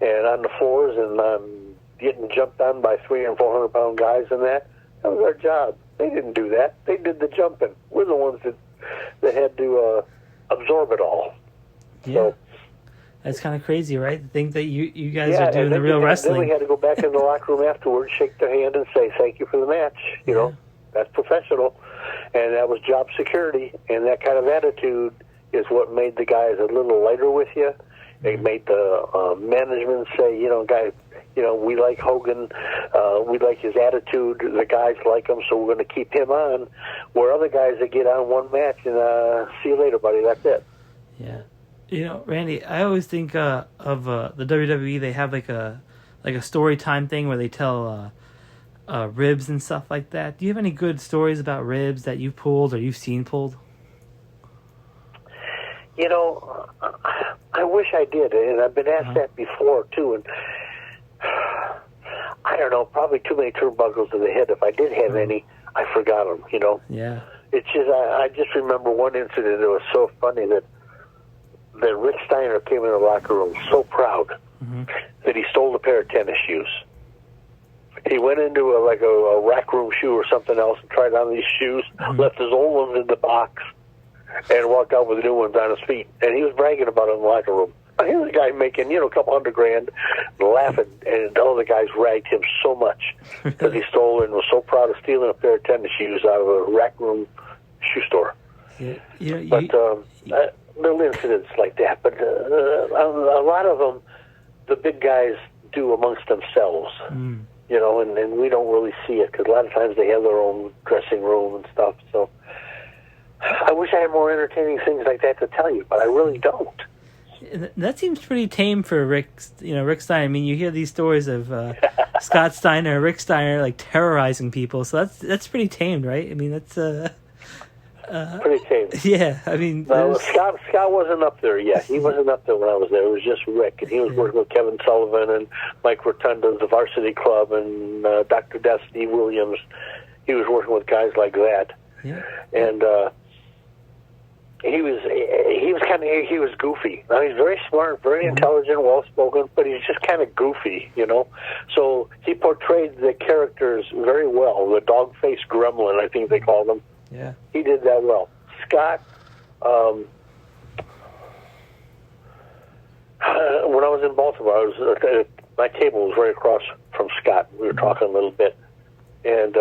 B: on the floors and getting jumped on by 300 and 400 pound guys and that. That was our job. They didn't do that. They did the jumping. We're the ones that had to absorb it all.
C: Yeah.
B: So,
C: that's kind of crazy, right? To think that you guys are doing the real
B: Then
C: wrestling.
B: we had to go back in the locker room afterwards, shake their hand, and say, thank you for the match. That's professional. And that was job security. And that kind of attitude is what made the guys a little lighter with you. It made the management say, guys, we like Hogan. We like his attitude. The guys like him, so we're going to keep him on. Where other guys that get on one match and see you later, buddy. That's it.
C: Yeah. Randy, I always think of the WWE. They have like a story time thing where they tell ribs and stuff like that. Do you have any good stories about ribs that you've pulled or you've seen pulled?
B: I wish I did, and I've been asked that before too. And I don't know, probably too many turnbuckles to the head. If I did have any, I forgot them.
C: Yeah.
B: It's just I just remember one incident that was so funny that Rick Steiner came in the locker room so proud that he stole a pair of tennis shoes. He went into a rack room shoe or something else and tried on these shoes, left his old ones in the box, and walked out with the new ones on his feet. And he was bragging about it in the locker room. Here's a guy making, a couple $100,000, laughing, and all the guys ragged him so much because he stole and was so proud of stealing a pair of tennis shoes out of a rack room shoe store.
C: Yeah,
B: but little incidents like that. But a lot of them, the big guys do amongst themselves, and we don't really see it because a lot of times they have their own dressing room and stuff. So I wish I had more entertaining things like that to tell you, but I really don't.
C: That seems pretty tame for Rick Steiner. I mean, you hear these stories of Scott Steiner, Rick Steiner, like terrorizing people. So that's pretty tamed, right? I mean, that's
B: pretty tame.
C: Yeah, I mean,
B: Scott wasn't up there yet. He wasn't up there when I was there. It was just Rick, and he was working with Kevin Sullivan and Mike Rotunda, the Varsity Club, and Dr. Death, Steve Williams. He was working with guys like that, and. He was goofy. Now, he's very smart, very intelligent, well-spoken, but he's just kind of goofy, So he portrayed the characters very well. The dog-faced gremlin, I think they called him.
C: Yeah.
B: He did that well. Scott, when I was in Baltimore, my table was right across from Scott. We were talking a little bit. And,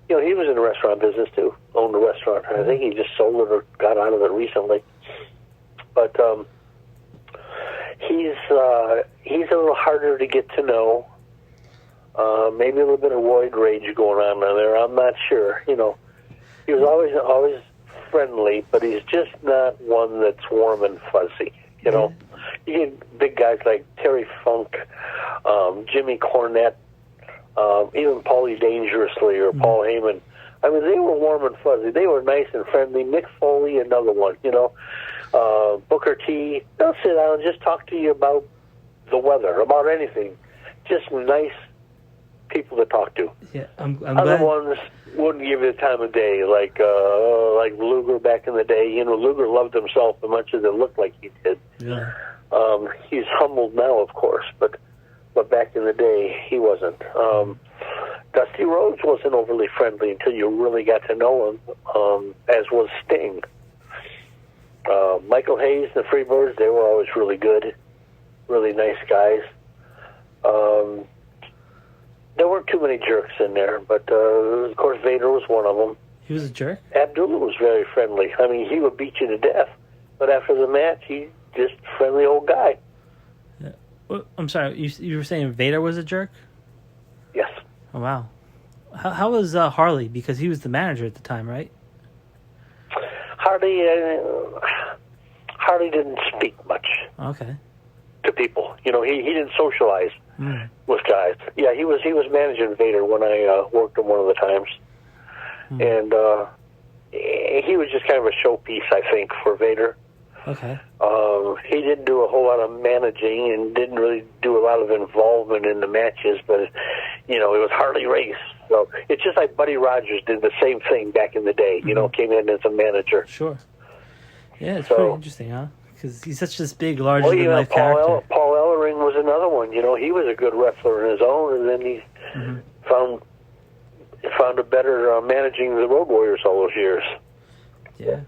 B: he was in the restaurant business, too. Owned a restaurant. I think he just sold it or got out of it recently. But he's a little harder to get to know. Maybe a little bit of roid rage going on there. I'm not sure. He was always friendly, but he's just not one that's warm and fuzzy. You get big guys like Terry Funk, Jimmy Cornette, even Paulie Dangerously or Paul Heyman. I mean, they were warm and fuzzy. They were nice and friendly. Mick Foley, another one, Booker T. They'll sit down and just talk to you about the weather, about anything. Just nice people to talk to.
C: Yeah, I'm
B: Other
C: glad.
B: ones wouldn't give you the time of day, like Luger back in the day. Luger loved himself as much as it looked like he did.
C: Yeah.
B: He's humbled now, of course, but back in the day, he wasn't. Dusty Rhodes wasn't overly friendly until you really got to know him, as was Sting. Michael Hayes, the Freebirds, they were always really good, really nice guys. There weren't too many jerks in there, but of course Vader was one of them.
C: He was a jerk?
B: Abdullah was very friendly. I mean, he would beat you to death, but after the match, he's just a friendly old guy.
C: Yeah. Well, I'm sorry, you were saying Vader was a jerk?
B: Yes.
C: Oh, wow. How was Harley? Because he was the manager at the time, right?
B: Harley didn't speak much.
C: Okay.
B: To people, he didn't socialize with guys. Yeah, he was managing Vader when I worked him one of the times, and he was just kind of a showpiece, I think, for Vader.
C: Okay.
B: He didn't do a whole lot of managing and didn't really do a lot of involvement in the matches, but it was Harley Race. So it's just like Buddy Rogers did the same thing back in the day. Came in as a manager.
C: Sure. Yeah, it's pretty interesting, huh? Because he's such this big, larger-than-life character.
B: Paul Ellering was another one. He was a good wrestler in his own, and then he found a better managing the Road Warriors all those years.
C: Yeah.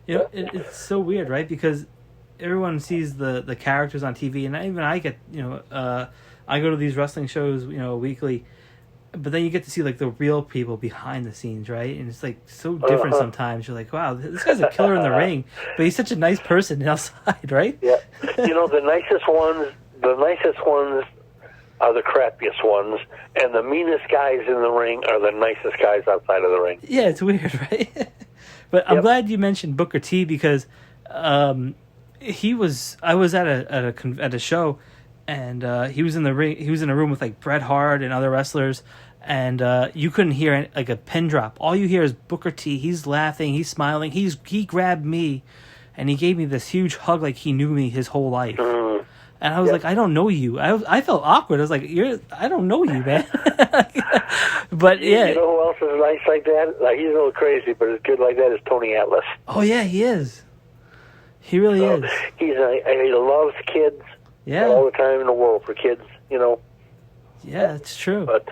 C: It's so weird, right? Because everyone sees the characters on TV, and even I get, I go to these wrestling shows, weekly, but then you get to see like the real people behind the scenes, right? And it's like so different sometimes. You're like, wow, this guy's a killer in the ring, but he's such a nice person outside, right?
B: Yeah. The nicest ones are the crappiest ones, and the meanest guys in the ring are the nicest guys outside of the ring.
C: Yeah, it's weird, right? But I'm glad you mentioned Booker T because I was at a show, and he was in the ring. He was in a room with like Bret Hart and other wrestlers, and you couldn't hear like a pin drop. All you hear is Booker T. He's laughing, he's smiling. He grabbed me, and he gave me this huge hug like he knew me his whole life. And I was like, I don't know you. I felt awkward. I was like, I don't know you, man. But yeah.
B: You know who else is nice like that? Like, he's a little crazy, but as good like that is Tony Atlas.
C: Oh yeah, he is. He really is.
B: He loves kids.
C: Yeah.
B: All the time in the world for kids,
C: Yeah, it's true.
B: But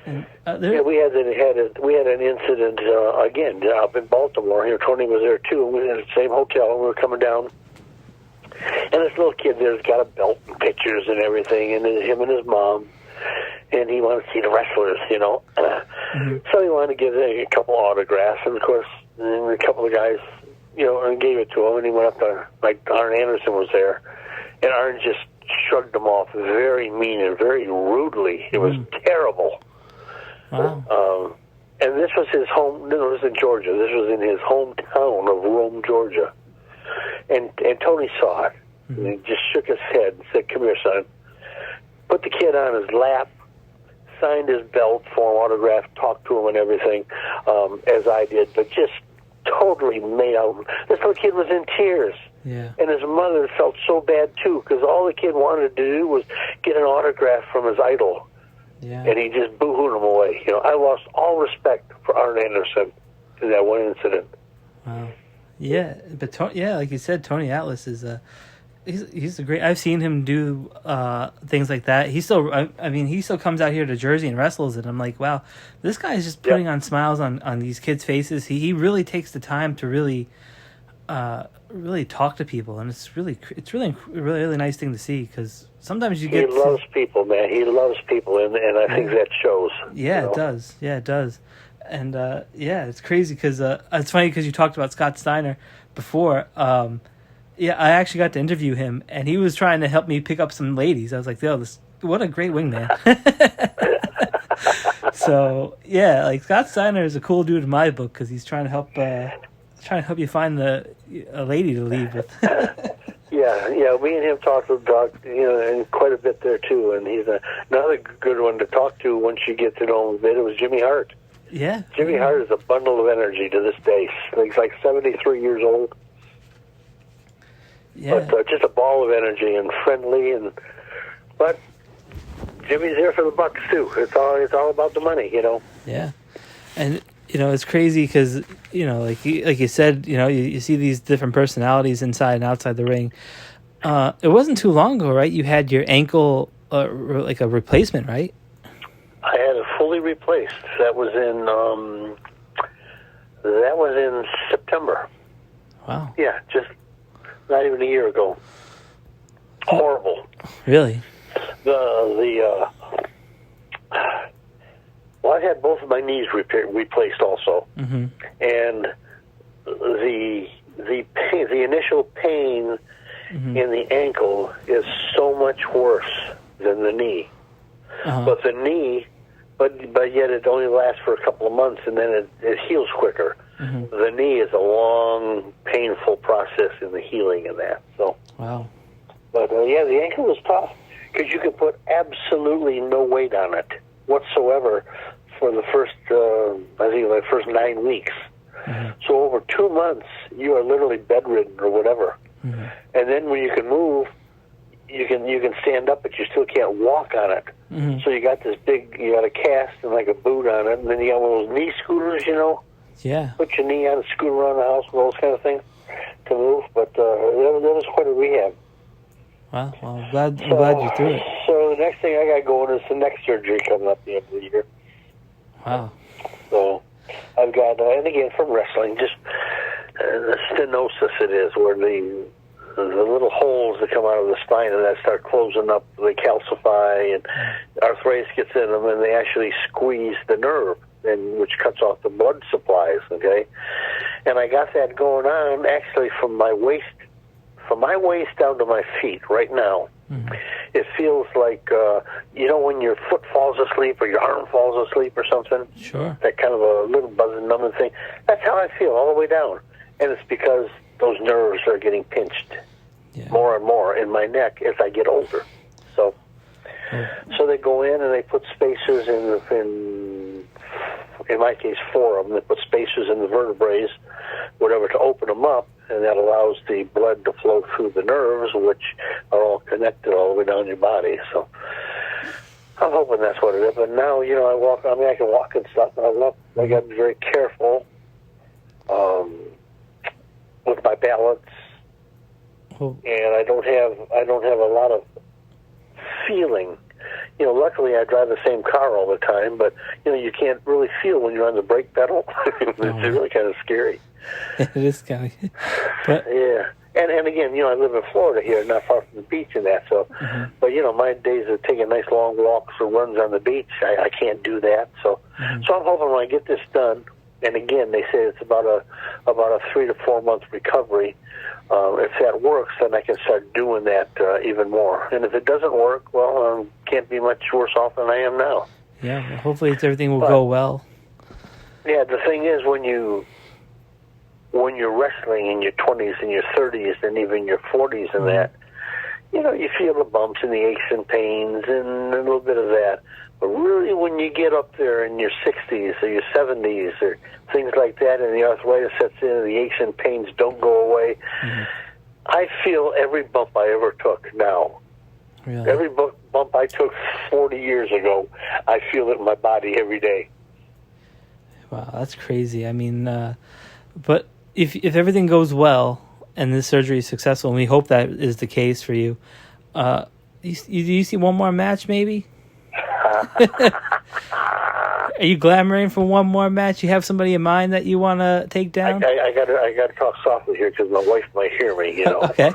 C: and,
B: we had an incident again up in Baltimore. Tony was there too. We were in the same hotel, and we were coming down. And this little kid there's got a belt and pictures and everything, and him and his mom, and he wanted to see the wrestlers, you know. So he wanted to give a couple autographs, and of course, a couple of guys, you know, and gave it to him, and he went up to, like, Arn Anderson was there, and Arn just shrugged him off very mean and very rudely. It was terrible.
C: Wow.
B: And this was his home, no, this was in Georgia. This was in his hometown of Rome, Georgia. And Tony saw it, and he just shook his head and said, "Come here, son." Put the kid on his lap, signed his belt for him, autographed, talked to him and everything, as I did, but just totally made out. This little kid was in tears.
C: Yeah.
B: And his mother felt so bad, too, because all the kid wanted to do was get an autograph from his idol.
C: Yeah.
B: And he just boo-hooed him away. You know, I lost all respect for Arn Anderson in that one incident.
C: Wow. Yeah, but like you said, Tony Atlas is he's a great. I've seen him do things like that. He still, I mean, he still comes out here to Jersey and wrestles, and I'm like, wow, this guy is just putting on smiles on these kids' faces. He really takes the time to really talk to people, and it's really nice thing to see, because sometimes you get.
B: He loves people, man. He loves people, and I think that shows.
C: Yeah, you know? It does. Yeah, it does. And it's crazy because it's funny because you talked about Scott Steiner before. I actually got to interview him, and he was trying to help me pick up some ladies. I was like, "Yo, what a great wingman!" So like Scott Steiner is a cool dude in my book because he's trying to help you find a lady to leave with.
B: Yeah, me and him talked about, you know, and quite a bit there too. And he's another good one to talk to once you get to know him a bit. It was Jimmy Hart.
C: Yeah.
B: Jimmy Hart is a bundle of energy to this day. He's like 73 years old.
C: Yeah.
B: But just a ball of energy and friendly, but Jimmy's here for the bucks too. It's all about the money, you know.
C: Yeah. And you know, it's crazy because, you know, like you said, you know, you see these different personalities inside and outside the ring. It wasn't too long ago, right? You had your ankle like a replacement, right?
B: I had it fully replaced. That was in September.
C: Wow.
B: Yeah, just not even a year ago. Horrible.
C: Really?
B: Well, I had both of my knees replaced also, and the initial pain in the ankle is so much worse than the knee. But the knee, but yet it only lasts for a couple of months, and then it heals quicker. The knee is a long, painful process in the healing of that. So,
C: wow.
B: But the ankle was tough because you could put absolutely no weight on it whatsoever for the first, first 9 weeks. So over 2 months, you are literally bedridden or whatever. And then when you can move, you can stand up, but you still can't walk on it. So you got a cast and like a boot on it, and then you got one of those knee scooters, you know.
C: Yeah.
B: Put your knee on and scoot around the house with those kind of things to move. But that was quite a rehab.
C: Wow. Well, I'm glad you're through it.
B: So the next thing I got going is the neck surgery coming up the end of the year.
C: Wow.
B: So I've got, and again from wrestling, just the stenosis it is, where the little holes that come out of the spine and that start closing up, they calcify, and arthritis gets in them, and they actually squeeze the nerve, which cuts off the blood supplies. Okay, and I got that going on actually from my waist down to my feet right now. It feels like, you know, when your foot falls asleep or your arm falls asleep or something.
C: Sure.
B: That kind of a little buzzing, numbing thing. That's how I feel all the way down. And it's because those nerves are getting pinched more and more in my neck as I get older. So they go in and they put spacers in my case 4 of them. They put spacers in the vertebrae, whatever, to open them up, and that allows the blood to flow through the nerves, which are all connected all the way down your body. So I'm hoping that's what it is. But now, you know, I can walk and stuff, and I got to be very careful with my balance, and I don't have a lot of feeling. You know, luckily I drive the same car all the time, but, you know, you can't really feel when you're on the brake pedal. It's really kind of scary.
C: It is kind of. But
B: yeah, And again, I live in Florida here, not far from the beach and that. So, but my days of taking nice long walks or runs on the beach, I can't do that. So, so I'm hoping when I get this done, and again, they say it's about a 3 to 4 month recovery. If that works, then I can start doing that even more. And if it doesn't work, well, can't be much worse off than I am now.
C: Yeah, well, hopefully everything will go well.
B: Yeah, the thing is, when you're wrestling in your 20s and your 30s and even your 40s and that, you feel the bumps and the aches and pains and a little bit of that. But really, when you get up there in your 60s or your 70s or things like that, and the arthritis sets in and the aches and pains don't go away, I feel every bump I ever took now.
C: Really?
B: Every bump I took 40 years ago, I feel it in my body every day.
C: Wow, that's crazy. I mean, but if everything goes well and this surgery is successful, and we hope that is the case for you, do you see one more match maybe? Are you glamoring for one more match? You have somebody in mind that you want to take down?
B: I got to talk softly here because my wife might hear me.
C: Okay.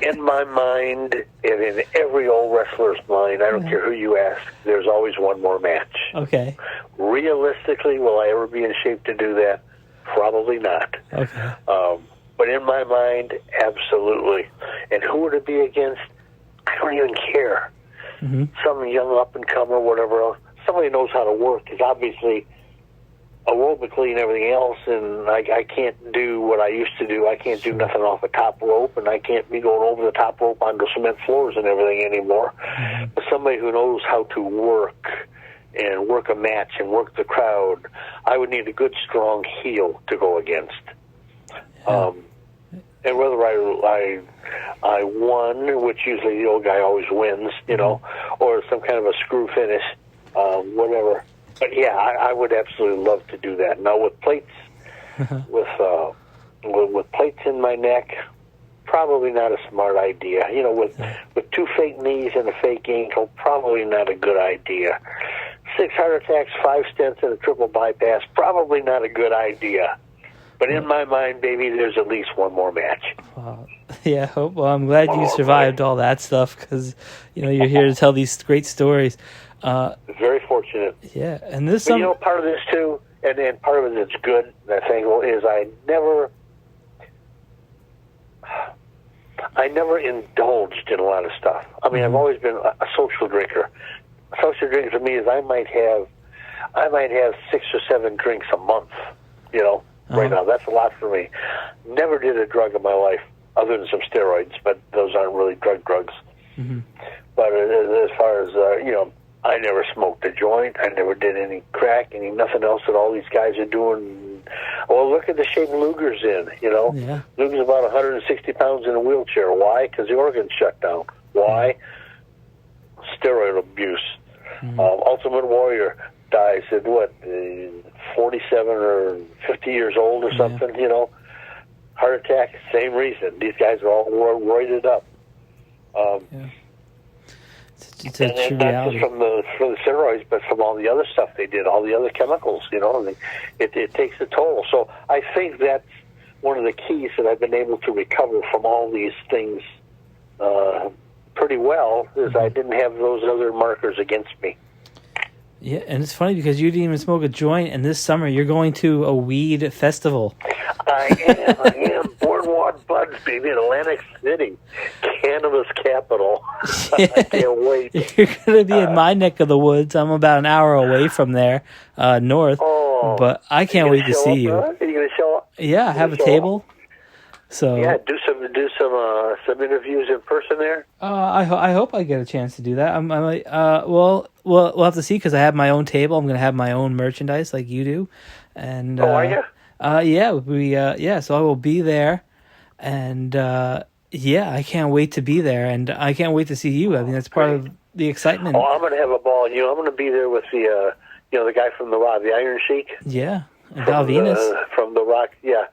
B: In my mind, and in every old wrestler's mind, I don't care who you ask, there's always one more match.
C: Okay.
B: Realistically, will I ever be in shape to do that? Probably not.
C: Okay.
B: But in my mind, absolutely. And who would it be against? I don't even care. Some young up-and-comer, whatever else. Somebody knows how to work, because obviously aerobically and everything else, and I can't do what I used to do. I can't do nothing off the top rope, and I can't be going over the top rope onto cement floors and everything anymore. But somebody who knows how to work and work a match and work the crowd, I would need a good, strong heel to go against. And whether I won, which usually the old guy always wins, or some kind of a screw finish, whatever. But yeah, I would absolutely love to do that. Now with plates, with plates in my neck, probably not a smart idea. With 2 fake knees and a fake ankle, probably not a good idea. 6 heart attacks, 5 stents, and a triple bypass, probably not a good idea. But in my mind, baby, there's at least one more match.
C: Wow. Yeah, well, I'm glad you survived all that stuff because, you're here to tell these great stories.
B: Very fortunate.
C: Yeah, and this
B: part of this, too, and part of it that's good, that thing, is I never indulged in a lot of stuff. I mean, I've always been a social drinker. A social drinker to me is I might have 6 or 7 drinks a month, Right now, that's a lot for me. Never did a drug in my life other than some steroids, but those aren't really drugs. But as far as, I never smoked a joint. I never did any crack, nothing else that all these guys are doing. Well, look at the shape Luger's in,
C: Yeah.
B: Luger's about 160 pounds in a wheelchair. Why? Because the organ's shut down. Why? Steroid abuse. Ultimate Warrior dies at 47 or 50 years old or something, Heart attack, same reason. These guys are all roided up.
C: It's a
B: and
C: true
B: not
C: reality.
B: just from the steroids, but from all the other stuff they did, all the other chemicals, it takes a toll. So I think that's one of the keys that I've been able to recover from all these things pretty well, is I didn't have those other markers against me.
C: Yeah, and it's funny because you didn't even smoke a joint, and this summer you're going to a weed festival.
B: I am. Boardwalk Buds, baby, in Atlantic City, cannabis capital. I can't wait.
C: You're going to be in my neck of the woods. I'm about an hour away from there, north. But I can't wait to see you.
B: Are you going to show up?
C: Yeah, I have a table. So
B: yeah, do some interviews in person there.
C: I hope I get a chance to do that. We'll have to see because I have my own table. I'm going to have my own merchandise like you do. And
B: are you?
C: So I will be there, and I can't wait to be there, and I can't wait to see you. I mean, that's part of the excitement.
B: I'm going to have a ball. I'm going to be there with the guy from the Iron Sheik.
C: Yeah.
B: from the Rock. Yeah,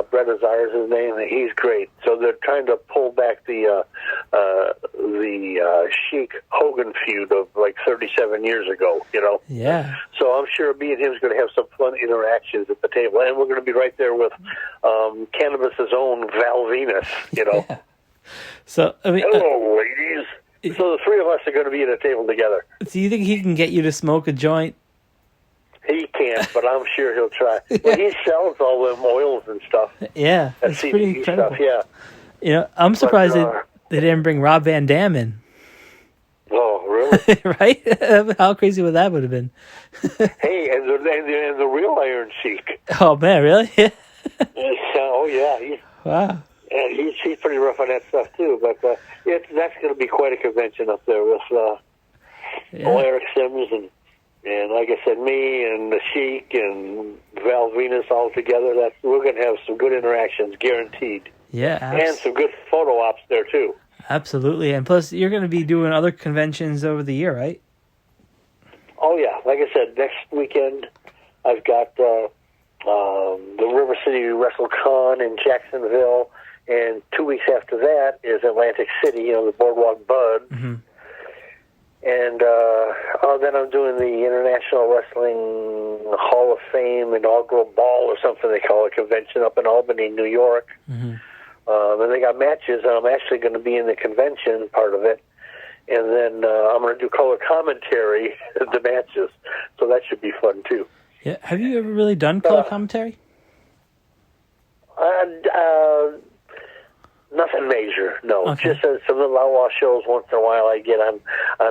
B: Brett Azar is his name. He's great. So they're trying to pull back the Sheik Hogan feud of like 37 years ago.
C: Yeah.
B: So I'm sure me and him is going to have some fun interactions at the table, and we're going to be right there with Cannabis's own Val Venus.
C: Yeah. So I mean,
B: hello, ladies. So the three of us are going to be at a table together.
C: Do you think he can get you to smoke a joint?
B: He can't, but I'm sure he'll try. Well, he sells all them oils and stuff.
C: Yeah, it's pretty incredible.
B: Stuff, yeah.
C: I'm surprised they didn't bring Rob Van Dam in.
B: Oh, really?
C: Right? How crazy would that have been?
B: Hey, and the real Iron Sheik.
C: Oh, man, really?
B: Oh, yeah.
C: Wow.
B: And he's pretty rough on that stuff, too. But that's going to be quite a convention up there with Eric Sims and like I said, me and the Sheik and Val Venus all together. We're going to have some good interactions, guaranteed.
C: Yeah.
B: And some good photo ops there, too.
C: Absolutely. And plus, you're going to be doing other conventions over the year, right?
B: Oh, yeah. Like I said, next weekend, I've got the River City WrestleCon in Jacksonville, and 2 weeks after that is Atlantic City, the Boardwalk Bud.
C: Mm-hmm.
B: And then I'm doing the International Wrestling Hall of Fame inaugural ball or something they call it, convention up in Albany, New York.
C: Mm-hmm.
B: And they got matches, and I'm actually going to be in the convention part of it. And then I'm going to do color commentary at the matches, so that should be fun too.
C: Yeah, have you ever really done color commentary?
B: Nothing major, no.
C: Okay.
B: Just some little outlaw shows once in a while. I get on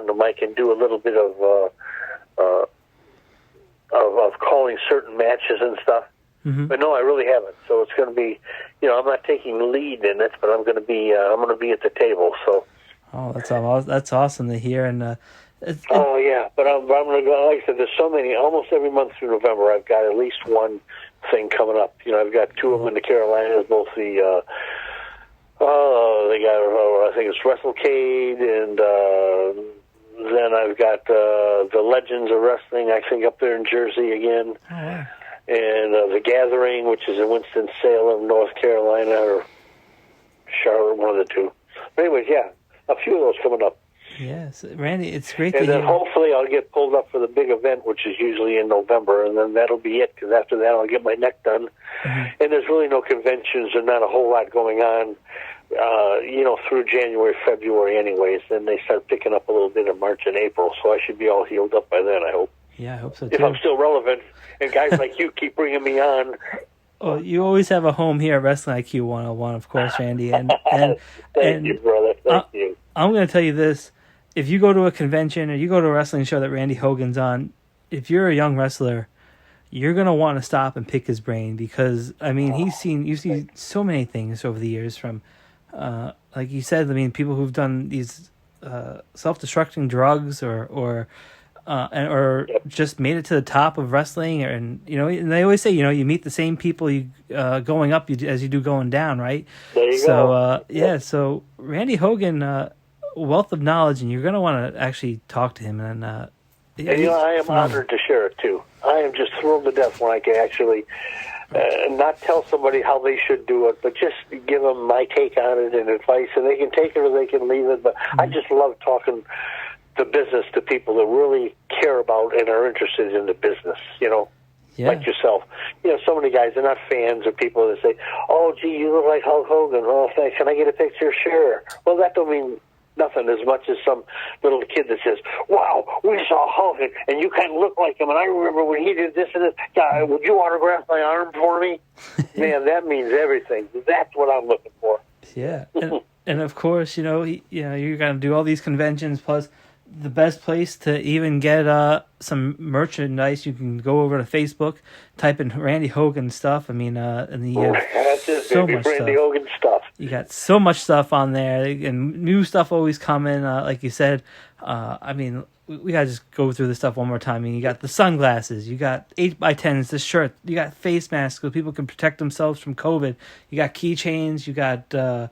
B: the mic and do a little bit of calling certain matches and stuff.
C: Mm-hmm.
B: But no, I really haven't. So it's going to be, I'm not taking the lead in it, but I'm going to be at the table. So.
C: Oh, that's awesome to hear. And
B: oh yeah, but I'm going to go. Like I said, there's so many. Almost every month through November, I've got at least one thing coming up. I've got two of them in the Carolinas, both the. They got, I think it's WrestleCade, and then I've got the Legends of Wrestling, I think, up there in Jersey again.
C: Oh, wow.
B: And the Gathering, which is in Winston-Salem, North Carolina, or Charlotte, one of the two. But anyways, yeah, a few of those coming up.
C: Yes, Randy, it's great to hear.
B: And then hopefully I'll get pulled up for the big event, which is usually in November, and then that'll be it, because after that I'll get my neck done. Mm-hmm. And there's really no conventions and not a whole lot going on, through January, February anyways. Then they start picking up a little bit in March and April, so I should be all healed up by then, I hope.
C: Yeah, I hope so, too.
B: If I'm still relevant, and guys like you keep bringing me on.
C: Well, you always have a home here at Wrestling IQ 101, of course, Randy. And
B: Thank you, brother. Thank you.
C: I'm going to tell you this. If you go to a convention or you go to a wrestling show that Randy Hogan's on, if you're a young wrestler, you're going to want to stop and pick his brain because, you've seen so many things over the years from, like you said, people who've done these self-destructing drugs or just made it to the top of wrestling. And they always say, you meet the same people going up as you do going down, right?
B: There you go.
C: So Randy Hogan... wealth of knowledge, and you're going to want to actually talk to him. And
B: I am honored to share it too. I am just thrilled to death when I can actually not tell somebody how they should do it, but just give them my take on it and advice, and they can take it or they can leave it. But I just love talking the business to people that really care about and are interested in the business. Like yourself. So many guys are not fans of people that say, "Oh, gee, you look like Hulk Hogan." Oh, thanks. Can I get a picture? Sure. Well, that don't mean nothing as much as some little kid that says, "Wow, we saw Hogan, and you kind of look like him, and I remember when he did this and this. Would you autograph my arm for me?" Man, that means everything. That's what I'm looking for.
C: Yeah, and of course, you're going to do all these conventions. Plus, the best place to even get some merchandise, you can go over to Facebook, type in Randy Hogan stuff. And
B: that's it,
C: so much
B: Randy Hogan stuff.
C: You got so much stuff on there, and new stuff always coming. Like you said, we gotta just go through the stuff one more time. You got the sunglasses, you got 8x10s, the shirt, you got face masks so people can protect themselves from COVID. You got keychains, you got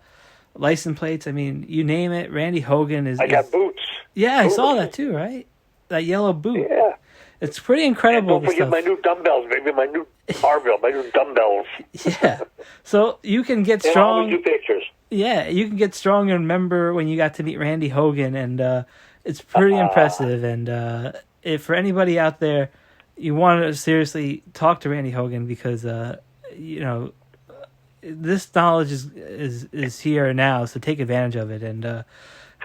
C: license plates. You name it. Randy Hogan is.
B: I got boots.
C: Yeah, I saw that too. Right, that yellow boot.
B: Yeah.
C: It's pretty incredible.
B: And don't forget my new dumbbells, baby. My new barbell, my new dumbbells.
C: Yeah. So you can get
B: And
C: strong.
B: always do pictures.
C: Yeah, you can get strong and remember when you got to meet Randy Hogan, and it's pretty impressive. And if for anybody out there, you want to seriously talk to Randy Hogan because this knowledge is here now, so take advantage of it. And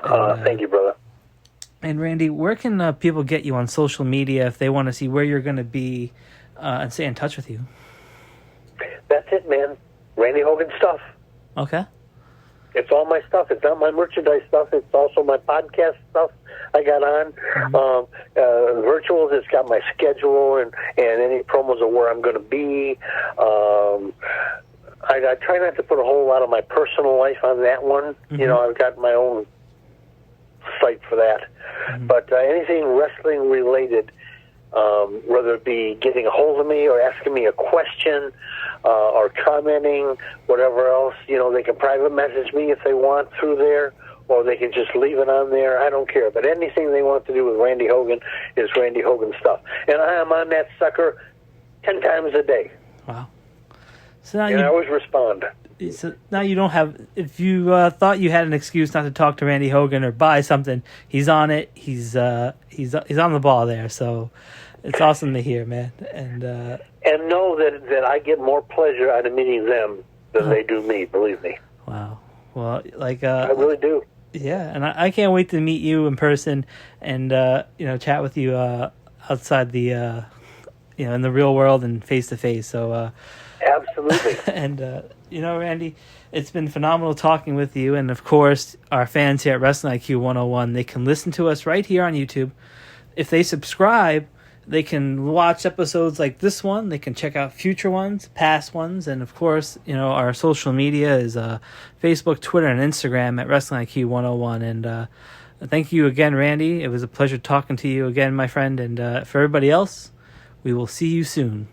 B: thank you, brother.
C: And Randy, where can people get you on social media if they want to see where you're going to be and stay in touch with you?
B: That's it, man. Randy Hogan stuff.
C: Okay.
B: It's all my stuff. It's not my merchandise stuff. It's also my podcast stuff I got on. Mm-hmm. Virtuals, it's got my schedule and any promos of where I'm going to be. I try not to put a whole lot of my personal life on that one. Mm-hmm. I've got my own site for that. Mm-hmm. But anything wrestling related, whether it be getting a hold of me or asking me a question or commenting, whatever else, they can private message me if they want through there, or they can just leave it on there. I don't care. But anything they want to do with Randy Hogan is Randy Hogan stuff. And I am on that sucker 10 times a day.
C: Wow. So now
B: I always respond.
C: So now you don't have. If you thought you had an excuse not to talk to Randy Hogan or buy something, he's on it. He's on the ball there. So it's awesome to hear, man. And
B: know that I get more pleasure out of meeting them than they do me. Believe me.
C: Wow. Well, I
B: really do.
C: Yeah, and I can't wait to meet you in person and chat with you outside the in the real world and face to face. So.
B: Absolutely.
C: And, Randy, it's been phenomenal talking with you. And, of course, our fans here at Wrestling IQ 101, they can listen to us right here on YouTube. If they subscribe, they can watch episodes like this one. They can check out future ones, past ones. And, of course, our social media is Facebook, Twitter, and Instagram at Wrestling IQ 101. And thank you again, Randy. It was a pleasure talking to you again, my friend. And for everybody else, we will see you soon.